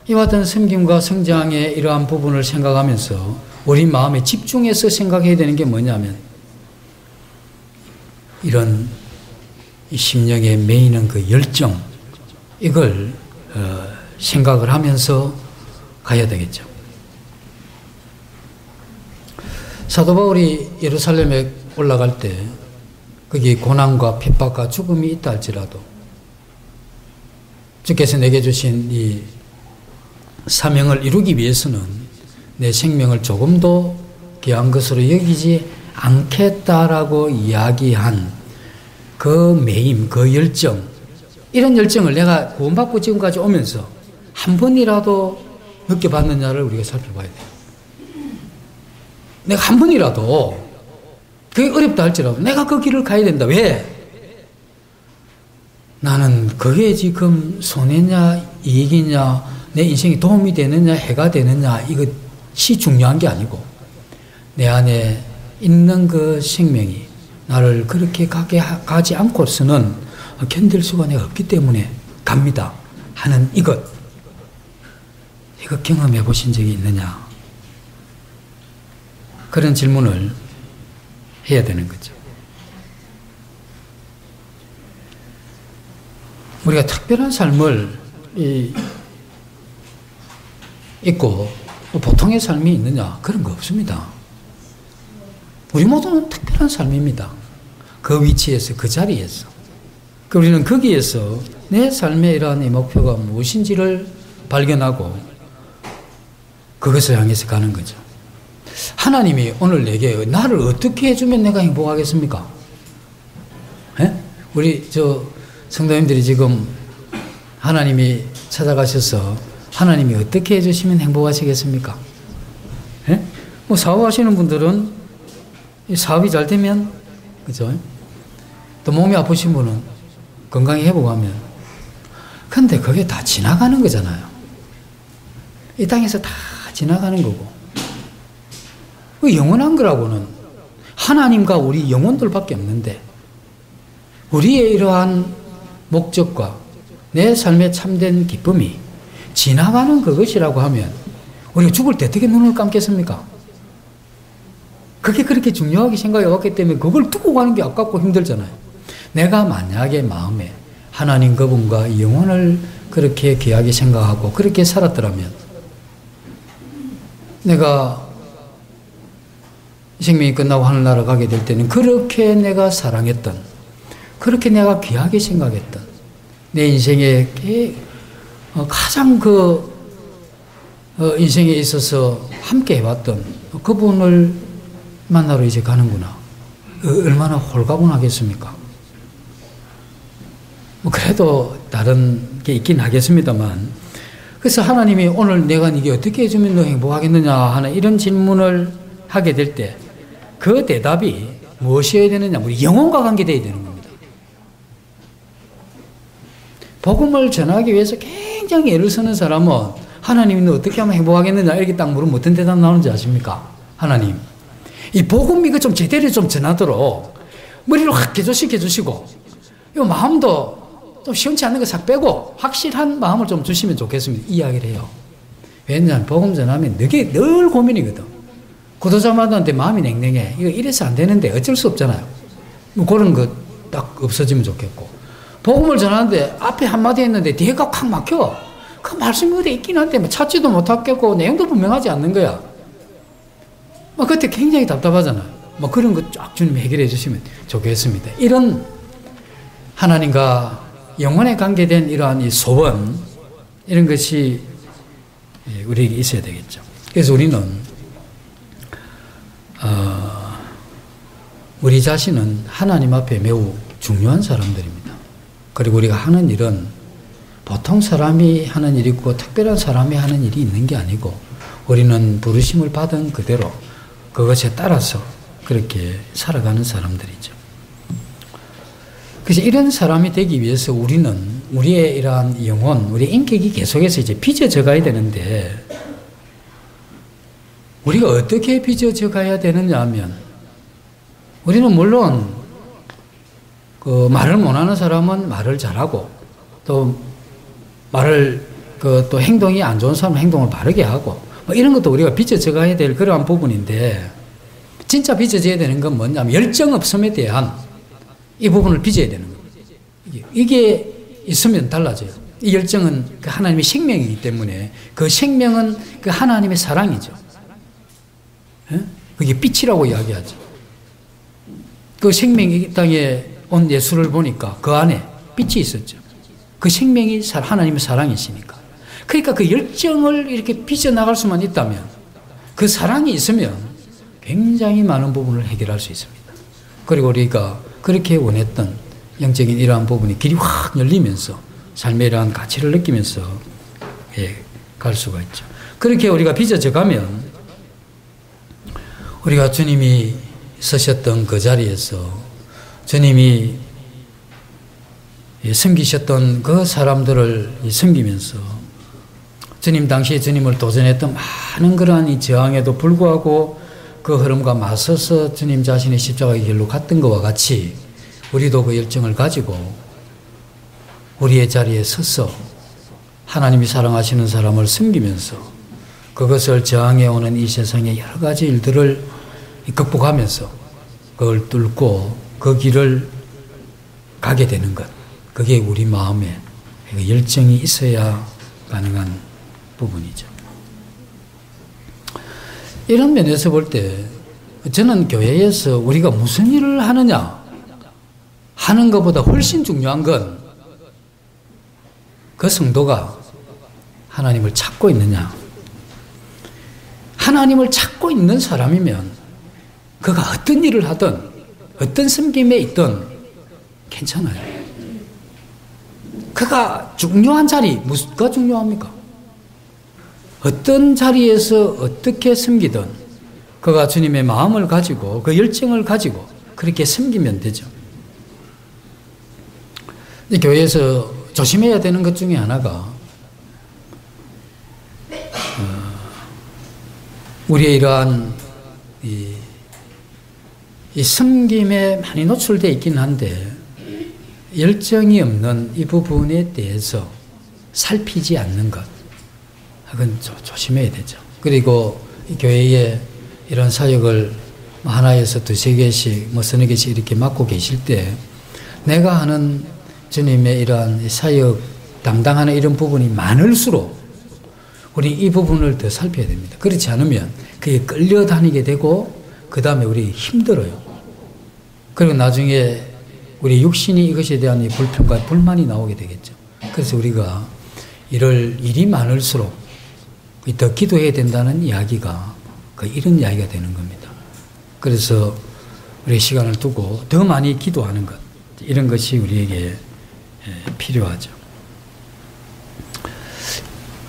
이와 같은 섬김과 성장의 이러한 부분을 생각하면서 우리 마음에 집중해서 생각해야 되는 게 뭐냐면 이런 심령의 메이는 그 열정, 이걸 생각을 하면서 가야 되겠죠. 사도 바울이 예루살렘에 올라갈 때 거기 고난과 핍박과 죽음이 있다 할지라도 주께서 내게 주신 이 사명을 이루기 위해서는 내 생명을 조금도 귀한 것으로 여기지 않겠다라고 이야기한 그 매임, 그 열정, 이런 열정을 내가 구원받고 지금까지 오면서 한 번이라도 느껴봤느냐를 우리가 살펴봐야 돼요. 내가 한 번이라도 그게 어렵다 할지라도 내가 그 길을 가야 된다. 왜? 나는 그게 지금 손해냐 이익이냐 내 인생에 도움이 되느냐 해가 되느냐 이것이 중요한 게 아니고 내 안에 있는 그 생명이 나를 그렇게 가지 않고서는 견딜 수가 내가 없기 때문에 갑니다 하는 이거 경험해 보신 적이 있느냐, 그런 질문을 해야 되는 거죠. 우리가 특별한 삶을 있고 보통의 삶이 있느냐, 그런 거 없습니다. 우리 모두는 특별한 삶입니다. 그 위치에서, 그 자리에서. 우리는 거기에서 내 삶의 이러한 이 목표가 무엇인지를 발견하고 그것을 향해서 가는 거죠. 하나님이 오늘 내게 나를 어떻게 해주면 내가 행복하겠습니까? 에? 우리 성도님들이 지금 하나님이 찾아가셔서 하나님이 어떻게 해주시면 행복하시겠습니까? 에? 사업하시는 분들은 사업이 잘 되면, 그죠? 또 몸이 아프신 분은 건강히 회복하면. 근데 그게 다 지나가는 거잖아요. 이 땅에서 다 지나가는 거고. 영원한 거라고는 하나님과 우리 영혼들밖에 없는데, 우리의 이러한 목적과 내 삶의 참된 기쁨이 지나가는 그것이라고 하면 우리가 죽을 때 어떻게 눈을 감겠습니까? 그게 그렇게 중요하게 생각해 왔기 때문에 그걸 두고 가는 게 아깝고 힘들잖아요. 내가 만약에 마음에 하나님 그분과 영혼을 그렇게 귀하게 생각하고 그렇게 살았더라면 내가 생명이 끝나고 하늘나라 가게 될 때는 그렇게 내가 사랑했던, 그렇게 내가 귀하게 생각했던 내 인생의 가장 인생에 있어서 함께 해왔던 그분을 만나러 이제 가는구나. 얼마나 홀가분하겠습니까? 그래도 다른 게 있긴 하겠습니다만, 그래서 하나님이 오늘 내가 이게 어떻게 해주면 너 행복하겠느냐 하는 이런 질문을 하게 될 때 그 대답이 무엇이어야 되느냐? 우리 영혼과 관계되어야 되는 겁니다. 복음을 전하기 위해서 굉장히 애를 쓰는 사람은 하나님이 너 어떻게 하면 행복하겠느냐 이렇게 딱 물으면 어떤 대답 나오는지 아십니까? 하나님, 이 복음 이거 좀 제대로 좀 전하도록 머리를 확 개조시켜 주시고 이 마음도 좀 시원치 않는 거 싹 빼고 확실한 마음을 좀 주시면 좋겠습니다. 이야기를 해요. 왜냐하면 복음 전하면 이게 늘 고민이거든. 구도자마다한테 마음이 냉랭해. 이거 이래서 안 되는데 어쩔 수 없잖아요. 그런 거 딱 없어지면 좋겠고. 복음을 전하는데 앞에 한마디 했는데 뒤에가 콱 막혀. 그 말씀이 어디 있긴 한데 찾지도 못하겠고 내용도 분명하지 않는 거야. 그때 굉장히 답답하잖아요. 그런 거 쫙 주님 해결해 주시면 좋겠습니다. 이런 하나님과 영혼에 관계된 이러한 이 소원, 이런 것이 우리에게 있어야 되겠죠. 그래서 우리는 우리 자신은 하나님 앞에 매우 중요한 사람들입니다. 그리고 우리가 하는 일은 보통 사람이 하는 일이고 특별한 사람이 하는 일이 있는 게 아니고 우리는 부르심을 받은 그대로 그것에 따라서 그렇게 살아가는 사람들이죠. 그래서 이런 사람이 되기 위해서 우리는 우리의 이러한 영혼, 우리의 인격이 계속해서 이제 빚어져 가야 되는데 우리가 어떻게 빚어져 가야 되느냐 하면 우리는 물론 그 말을 못하는 사람은 말을 잘하고 또 말을 또 행동이 안 좋은 사람은 행동을 바르게 하고 뭐 이런 것도 우리가 빚어져 가야 될 그러한 부분인데 진짜 빚어져야 되는 건 뭐냐면 열정 없음에 대한 이 부분을 빚어야 되는 겁니다. 이게 있으면 달라져요. 이 열정은 그 하나님의 생명이기 때문에 그 생명은 그 하나님의 사랑이죠. 예? 그게 빛이라고 이야기하죠. 그 생명이 이 땅에 온 예수를 보니까 그 안에 빛이 있었죠. 그 생명이 하나님의 사랑이시니까. 그러니까 그 열정을 이렇게 빚어나갈 수만 있다면 그 사랑이 있으면 굉장히 많은 부분을 해결할 수 있습니다. 그리고 우리가 그렇게 원했던 영적인 이러한 부분이 길이 확 열리면서 삶의 이러한 가치를 느끼면서 갈 수가 있죠. 그렇게 우리가 빚어져 가면 우리가 주님이 서셨던 그 자리에서 주님이 섬기셨던 그 사람들을 섬기면서 주님 당시에 주님을 도전했던 많은 그러한 이 저항에도 불구하고 그 흐름과 맞서서 주님 자신의 십자가의 길로 갔던 것과 같이 우리도 그 열정을 가지고 우리의 자리에 서서 하나님이 사랑하시는 사람을 섬기면서 그것을 저항해오는 이 세상의 여러 가지 일들을 극복하면서 그걸 뚫고 그 길을 가게 되는 것. 그게 우리 마음에 열정이 있어야 가능한 부분이죠. 이런 면에서 볼 때 저는 교회에서 우리가 무슨 일을 하느냐 하는 것보다 훨씬 중요한 건 그 성도가 하나님을 찾고 있느냐. 하나님을 찾고 있는 사람이면 그가 어떤 일을 하든 어떤 섬김에 있든 괜찮아요. 그가 중요한 자리, 무엇가 중요합니까? 어떤 자리에서 어떻게 섬기든 그가 주님의 마음을 가지고 그 열정을 가지고 그렇게 섬기면 되죠. 이 교회에서 조심해야 되는 것 중에 하나가 우리의 이러한 이 섬김에 많이 노출되어 있긴 한데 열정이 없는 이 부분에 대해서 살피지 않는 것, 그건 조심해야 되죠. 그리고 이 교회에 이런 사역을 하나에서 두세 개씩, 서너 개씩 이렇게 맡고 계실 때 내가 하는 주님의 이러한 사역 담당하는 이런 부분이 많을수록 우리 이 부분을 더 살펴야 됩니다. 그렇지 않으면 그게 끌려다니게 되고 그 다음에 우리 힘들어요. 그리고 나중에 우리 육신이 이것에 대한 이 불평과 불만이 나오게 되겠죠. 그래서 우리가 일이 많을수록 더 기도해야 된다는 이야기가 이런 이야기가 되는 겁니다. 그래서 우리 시간을 두고 더 많이 기도하는 것, 이런 것이 우리에게 필요하죠.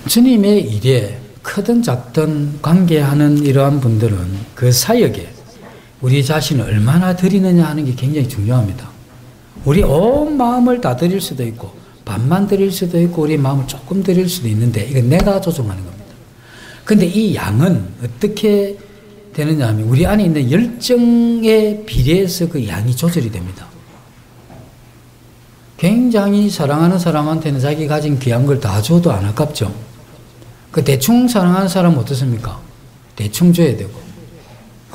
주님의 일에 크든 작든 관계하는 이러한 분들은 그 사역에 우리 자신을 얼마나 드리느냐 하는 게 굉장히 중요합니다. 우리 온 마음을 다 드릴 수도 있고 반만 드릴 수도 있고 우리 마음을 조금 드릴 수도 있는데 이건 내가 조종하는 겁니다. 그런데 이 양은 어떻게 되느냐 하면 우리 안에 있는 열정에 비례해서 그 양이 조절이 됩니다. 굉장히 사랑하는 사람한테는 자기 가진 귀한 걸 다 줘도 안 아깝죠. 그 대충 사랑하는 사람은 어떻습니까? 대충 줘야 되고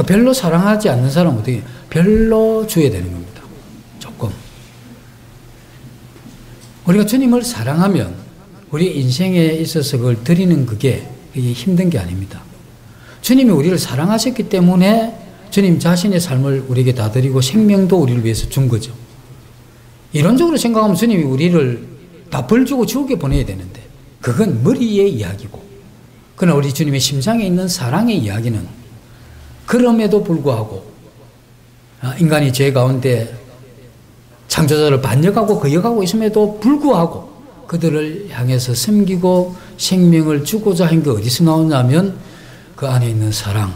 별로 사랑하지 않는 사람은 어떻게 별로 줘야 되는 겁니다. 조금. 우리가 주님을 사랑하면 우리 인생에 있어서 그걸 드리는 그게 힘든 게 아닙니다. 주님이 우리를 사랑하셨기 때문에 주님 자신의 삶을 우리에게 다 드리고 생명도 우리를 위해서 준 거죠. 이론적으로 생각하면 주님이 우리를 다 벌 주고 지옥에 보내야 되는데 그건 머리의 이야기고, 그러나 우리 주님의 심장에 있는 사랑의 이야기는 그럼에도 불구하고 인간이 죄 가운데 창조자를 반역하고 거역하고 있음에도 불구하고 그들을 향해서 섬기고 생명을 주고자 한 게 어디서 나오냐면 그 안에 있는 사랑,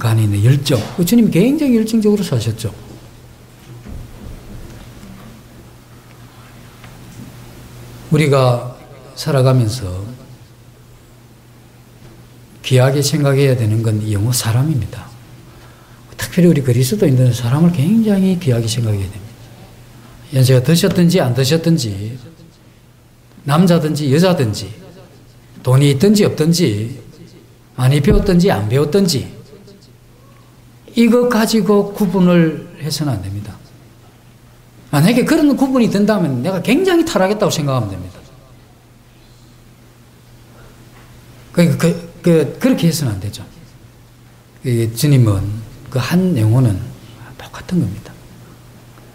그 안에 있는 열정. 주님이 굉장히 열정적으로 사셨죠. 우리가 살아가면서 귀하게 생각해야 되는 건 이 영혼 사람입니다. 특별히 우리 그리스도인들은 사람을 굉장히 귀하게 생각해야 됩니다. 연세가 드셨든지 안 드셨든지, 남자든지 여자든지, 돈이 있든지 없든지, 많이 배웠든지 안 배웠든지, 이거 가지고 구분을 해서는 안 됩니다. 만약에 그런 구분이 된다면 내가 굉장히 타락했다고 생각하면 됩니다. 그렇게 해서는 안 되죠. 주님은 그 한 영혼은 똑같은 겁니다.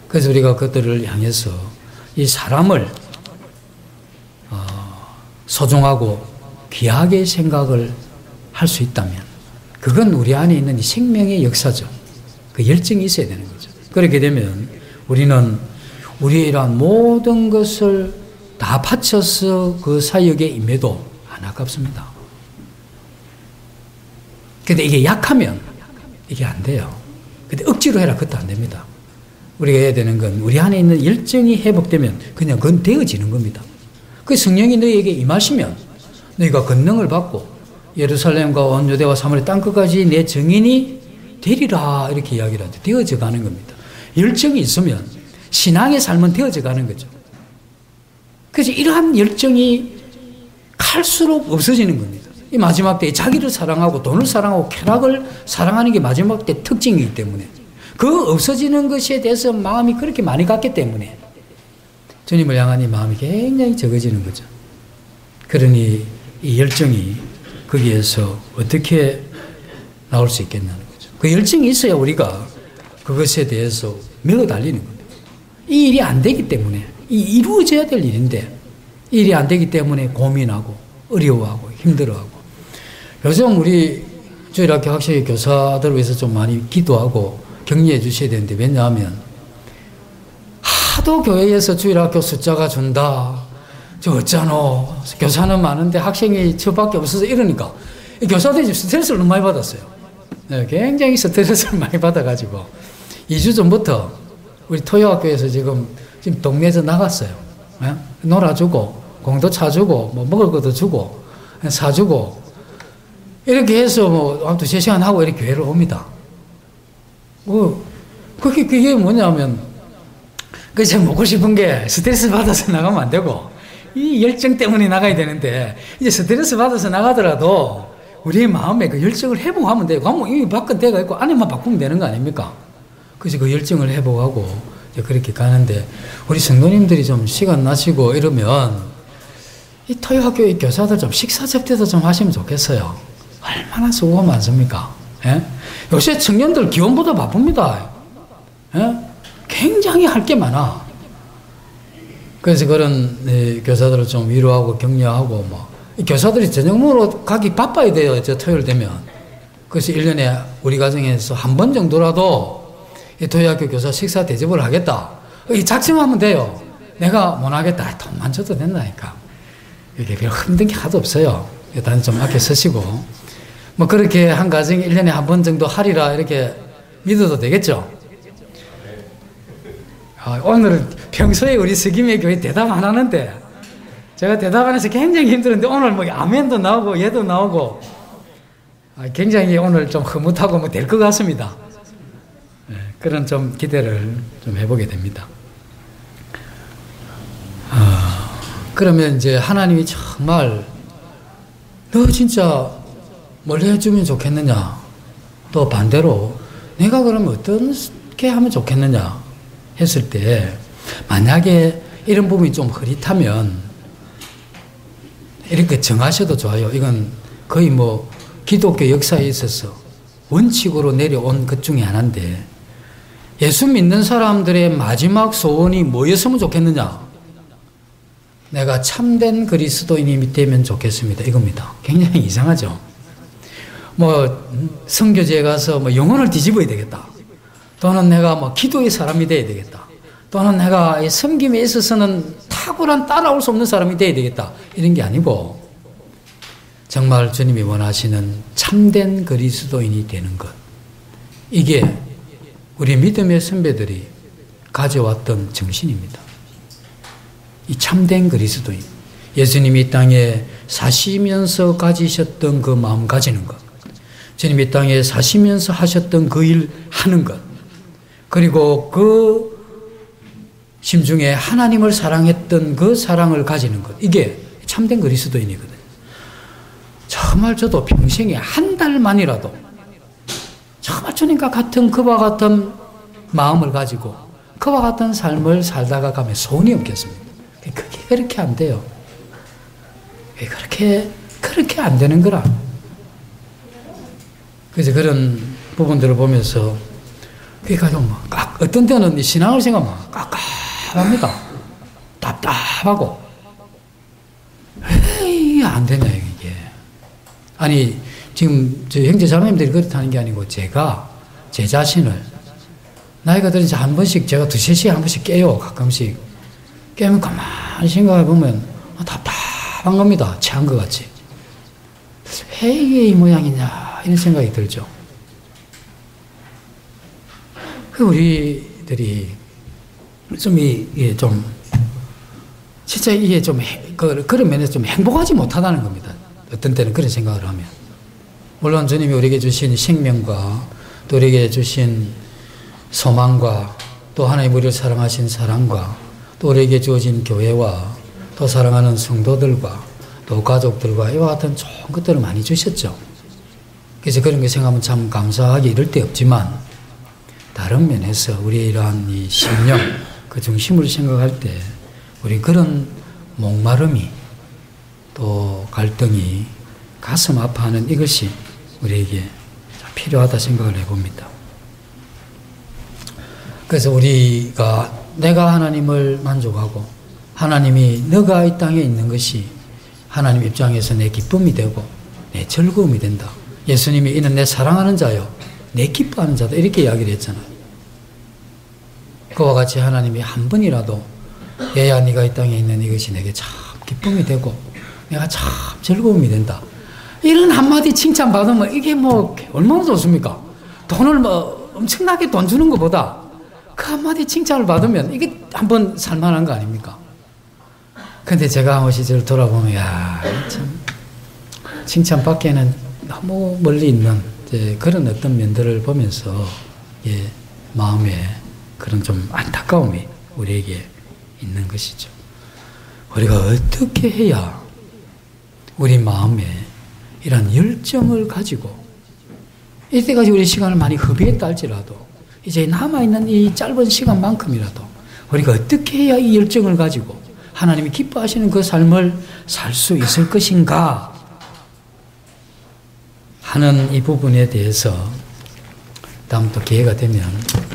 그래서 우리가 그들을 향해서 이 사람을 소중하고 귀하게 생각을 할 수 있다면 그건 우리 안에 있는 이 생명의 역사죠. 그 열정이 있어야 되는 거죠. 그렇게 되면 우리는 우리의 이러한 모든 것을 다 바쳐서 그 사역에 임해도 안 아깝습니다. 근데 이게 약하면 이게 안 돼요. 근데 억지로 해라 그것도 안 됩니다. 우리가 해야 되는 건 우리 안에 있는 열정이 회복되면 그냥 그건 되어지는 겁니다. 그 성령이 너희에게 임하시면 너희가 권능을 받고 예루살렘과 온 유대와 사마리아 땅끝까지 내 증인이 되리라 이렇게 이야기를 하죠. 되어져 가는 겁니다. 열정이 있으면 신앙의 삶은 되어져 가는 거죠. 그래서 이러한 열정이 갈수록 없어지는 겁니다. 이 마지막 때에 자기를 사랑하고 돈을 사랑하고 쾌락을 사랑하는 게 마지막 때 특징이기 때문에 그 없어지는 것에 대해서 마음이 그렇게 많이 갔기 때문에 주님을 향한 이 마음이 굉장히 적어지는 거죠. 그러니 이 열정이 거기에서 어떻게 나올 수 있겠냐는 거죠. 그 열정이 있어야 우리가 그것에 대해서 매어 달리는 겁니다. 이 일이 안 되기 때문에 이루어져야 될 일인데 이 일이 안 되기 때문에 고민하고 어려워하고 힘들어하고 요즘 우리 주일학교 학생의 교사들을 위해서 좀 많이 기도하고 격려해 주셔야 되는데 왜냐하면 하도 교회에서 주일학교 숫자가 준다 저 어쩌노 교사는 많은데 학생이 저밖에 없어서 이러니까 교사들이 스트레스를 너무 많이 받았어요. 네, 굉장히 스트레스를 많이 받아가지고 2주 전부터 우리 토요학교에서 지금 동네에서 나갔어요. 네? 놀아주고 공도 차주고 뭐 먹을 것도 주고 사주고 이렇게 해서 뭐 아무튼 3시간 하고 이렇게 교회를 옵니다. 그게 뭐냐면 제가 먹고 싶은 게 스트레스 받아서 나가면 안 되고 이 열정 때문에 나가야 되는데 이제 스트레스 받아서 나가더라도 우리의 마음에 그 열정을 회복하면 돼요. 그럼 이미 밖은 데가 있고 안에만 바꾸면 되는 거 아닙니까? 그래서 그 열정을 회복하고 이제 그렇게 가는데 우리 성도님들이 좀 시간 나시고 이러면 이 토요학교 교사들 좀 식사 접대도 좀 하시면 좋겠어요. 얼마나 수고가 많습니까? 예? 요새 청년들 기혼보다 바쁩니다. 예? 굉장히 할 게 많아. 그래서 그런 교사들을 좀 위로하고 격려하고 교사들이 저녁 먹으러 가기 바빠야 돼요. 저 토요일 되면. 그래서 1년에 우리 가정에서 한 번 정도라도 이 토요학교 교사 식사 대접을 하겠다. 작정하면 돼요. 내가 못 하겠다. 돈만 줘도 된다니까. 이게 별 힘든 게 하나도 없어요. 일단 좀 아껴 쓰시고. 그렇게 한 가정에 1년에 한 번 정도 하리라 이렇게 믿어도 되겠죠? 오늘은 평소에 우리 스기미 교회 대답 안 하는데 제가 대답 안 해서 굉장히 힘들었는데 오늘 아멘도 나오고 얘도 나오고 굉장히 오늘 좀 흐뭇하고 될 것 같습니다. 그런 좀 기대를 좀 해보게 됩니다. 그러면 이제 하나님이 정말 너 진짜 뭘 해주면 좋겠느냐 또 반대로 내가 그러면 어떻게 하면 좋겠느냐 했을 때 만약에 이런 부분이 좀 흐릿하면 이렇게 정하셔도 좋아요. 이건 거의 기독교 역사에 있어서 원칙으로 내려온 것 중에 하나인데 예수 믿는 사람들의 마지막 소원이 뭐였으면 좋겠느냐? 내가 참된 그리스도인이 되면 좋겠습니다. 이겁니다. 굉장히 이상하죠? 선교지에 가서 영혼을 뒤집어야 되겠다. 또는 내가 기도의 사람이 돼야 되겠다. 또는 내가 이 섬김에 있어서는 탁월한 따라올 수 없는 사람이 되어야 되겠다. 이런 게 아니고 정말 주님이 원하시는 참된 그리스도인이 되는 것. 이게 우리 믿음의 선배들이 가져왔던 정신입니다. 이 참된 그리스도인. 예수님이 이 땅에 사시면서 가지셨던 그 마음 가지는 것. 주님이 이 땅에 사시면서 하셨던 그 일 하는 것. 그리고 그 심중에 하나님을 사랑했던 그 사랑을 가지는 것. 이게 참된 그리스도인이거든요. 정말 저도 평생에 한 달만이라도 정말 주님과 같은 그와 같은 마음을 가지고 그와 같은 삶을 살다가 가면 소원이 없겠습니다. 그게 그렇게 안 돼요. 왜 그렇게 안 되는 거라. 그래서 그런 부분들을 보면서 그러니까 좀 어떤 때는 신앙을 생각하면 깝깝합니다. 답답하고 왜 안 되냐 이게. 아니 지금 저 형제 자매님들이 그렇다는 게 아니고 제가 제 자신을 나이가 들어서 한 번씩 제가 두세 시에 한 번씩 깨요. 가끔씩 깨면 가만히 생각해 보면 답답한 겁니다. 체한 것 같이. 왜 이게 이 모양이냐 이런 생각이 들죠. 우리들이 이게 좀 진짜 이게 좀 그런 면에서 좀 행복하지 못하다는 겁니다. 어떤 때는 그런 생각을 하면. 물론 주님이 우리에게 주신 생명과 또 우리에게 주신 소망과 또 하나님 우리를 사랑하신 사랑과 또 우리에게 주어진 교회와 또 사랑하는 성도들과 또 가족들과 이와 같은 좋은 것들을 많이 주셨죠. 그래서 그런 거 생각하면 참 감사하기 이를 데 없지만 다른 면에서 우리의 이러한 이 심령 그 중심을 생각할 때 우리 그런 목마름이 또 갈등이 가슴 아파하는 이것이 우리에게 필요하다 생각을 해봅니다. 그래서 우리가 내가 하나님을 만족하고 하나님이 너가 이 땅에 있는 것이 하나님 입장에서 내 기쁨이 되고 내 즐거움이 된다. 예수님이 이는 내 사랑하는 자요 내 기뻐하는 자다 이렇게 이야기를 했잖아요. 그와 같이 하나님이 한 번이라도 얘야 네가 이 땅에 있는 이것이 내게 참 기쁨이 되고 내가 참 즐거움이 된다. 이런 한마디 칭찬 받으면 이게 뭐 얼마나 좋습니까? 돈을 뭐 엄청나게 돈 주는 것보다 그 한마디 칭찬을 받으면 이게 한번 살만한 거 아닙니까? 근데 제가 한 시절 돌아보면 야 참 칭찬 받기에는 너무 멀리 있는 그런 어떤 면들을 보면서 예, 마음에 그런 좀 안타까움이 우리에게 있는 것이죠. 우리가 어떻게 해야 우리 마음에 이런 열정을 가지고 이때까지 우리 시간을 많이 허비했다 할지라도 이제 남아있는 이 짧은 시간만큼이라도 우리가 어떻게 해야 이 열정을 가지고 하나님이 기뻐하시는 그 삶을 살 수 있을 것인가 하는 이 부분에 대해서 다음 또 기회가 되면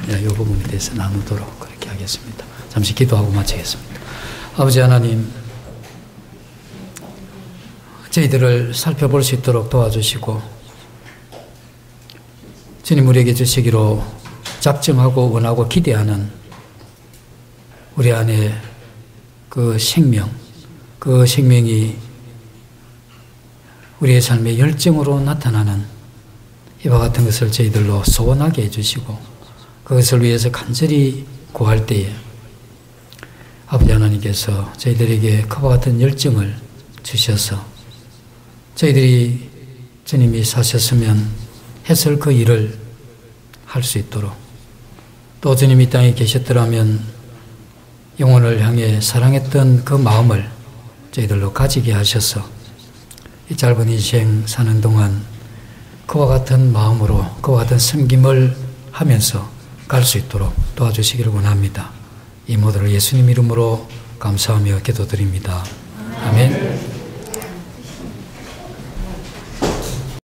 이 부분에 대해서 나누도록 그렇게 하겠습니다. 잠시 기도하고 마치겠습니다. 아버지 하나님, 저희들을 살펴볼 수 있도록 도와주시고 주님 우리에게 주시기로 작정하고 원하고 기대하는 우리 안에 그 생명, 그 생명이 우리의 삶의 열정으로 나타나는 이와 같은 것을 저희들로 소원하게 해주시고 그것을 위해서 간절히 구할 때에 아버지 하나님께서 저희들에게 그와 같은 열정을 주셔서 저희들이 주님이 사셨으면 했을 그 일을 할 수 있도록 또 주님이 이 땅에 계셨더라면 영혼을 향해 사랑했던 그 마음을 저희들로 가지게 하셔서 이 짧은 인생 사는 동안 그와 같은 마음으로 그와 같은 섬김을 하면서 갈 수 있도록 도와주시기를 원합니다. 이 모두를 예수님 이름으로 감사하며 기도드립니다. 아멘.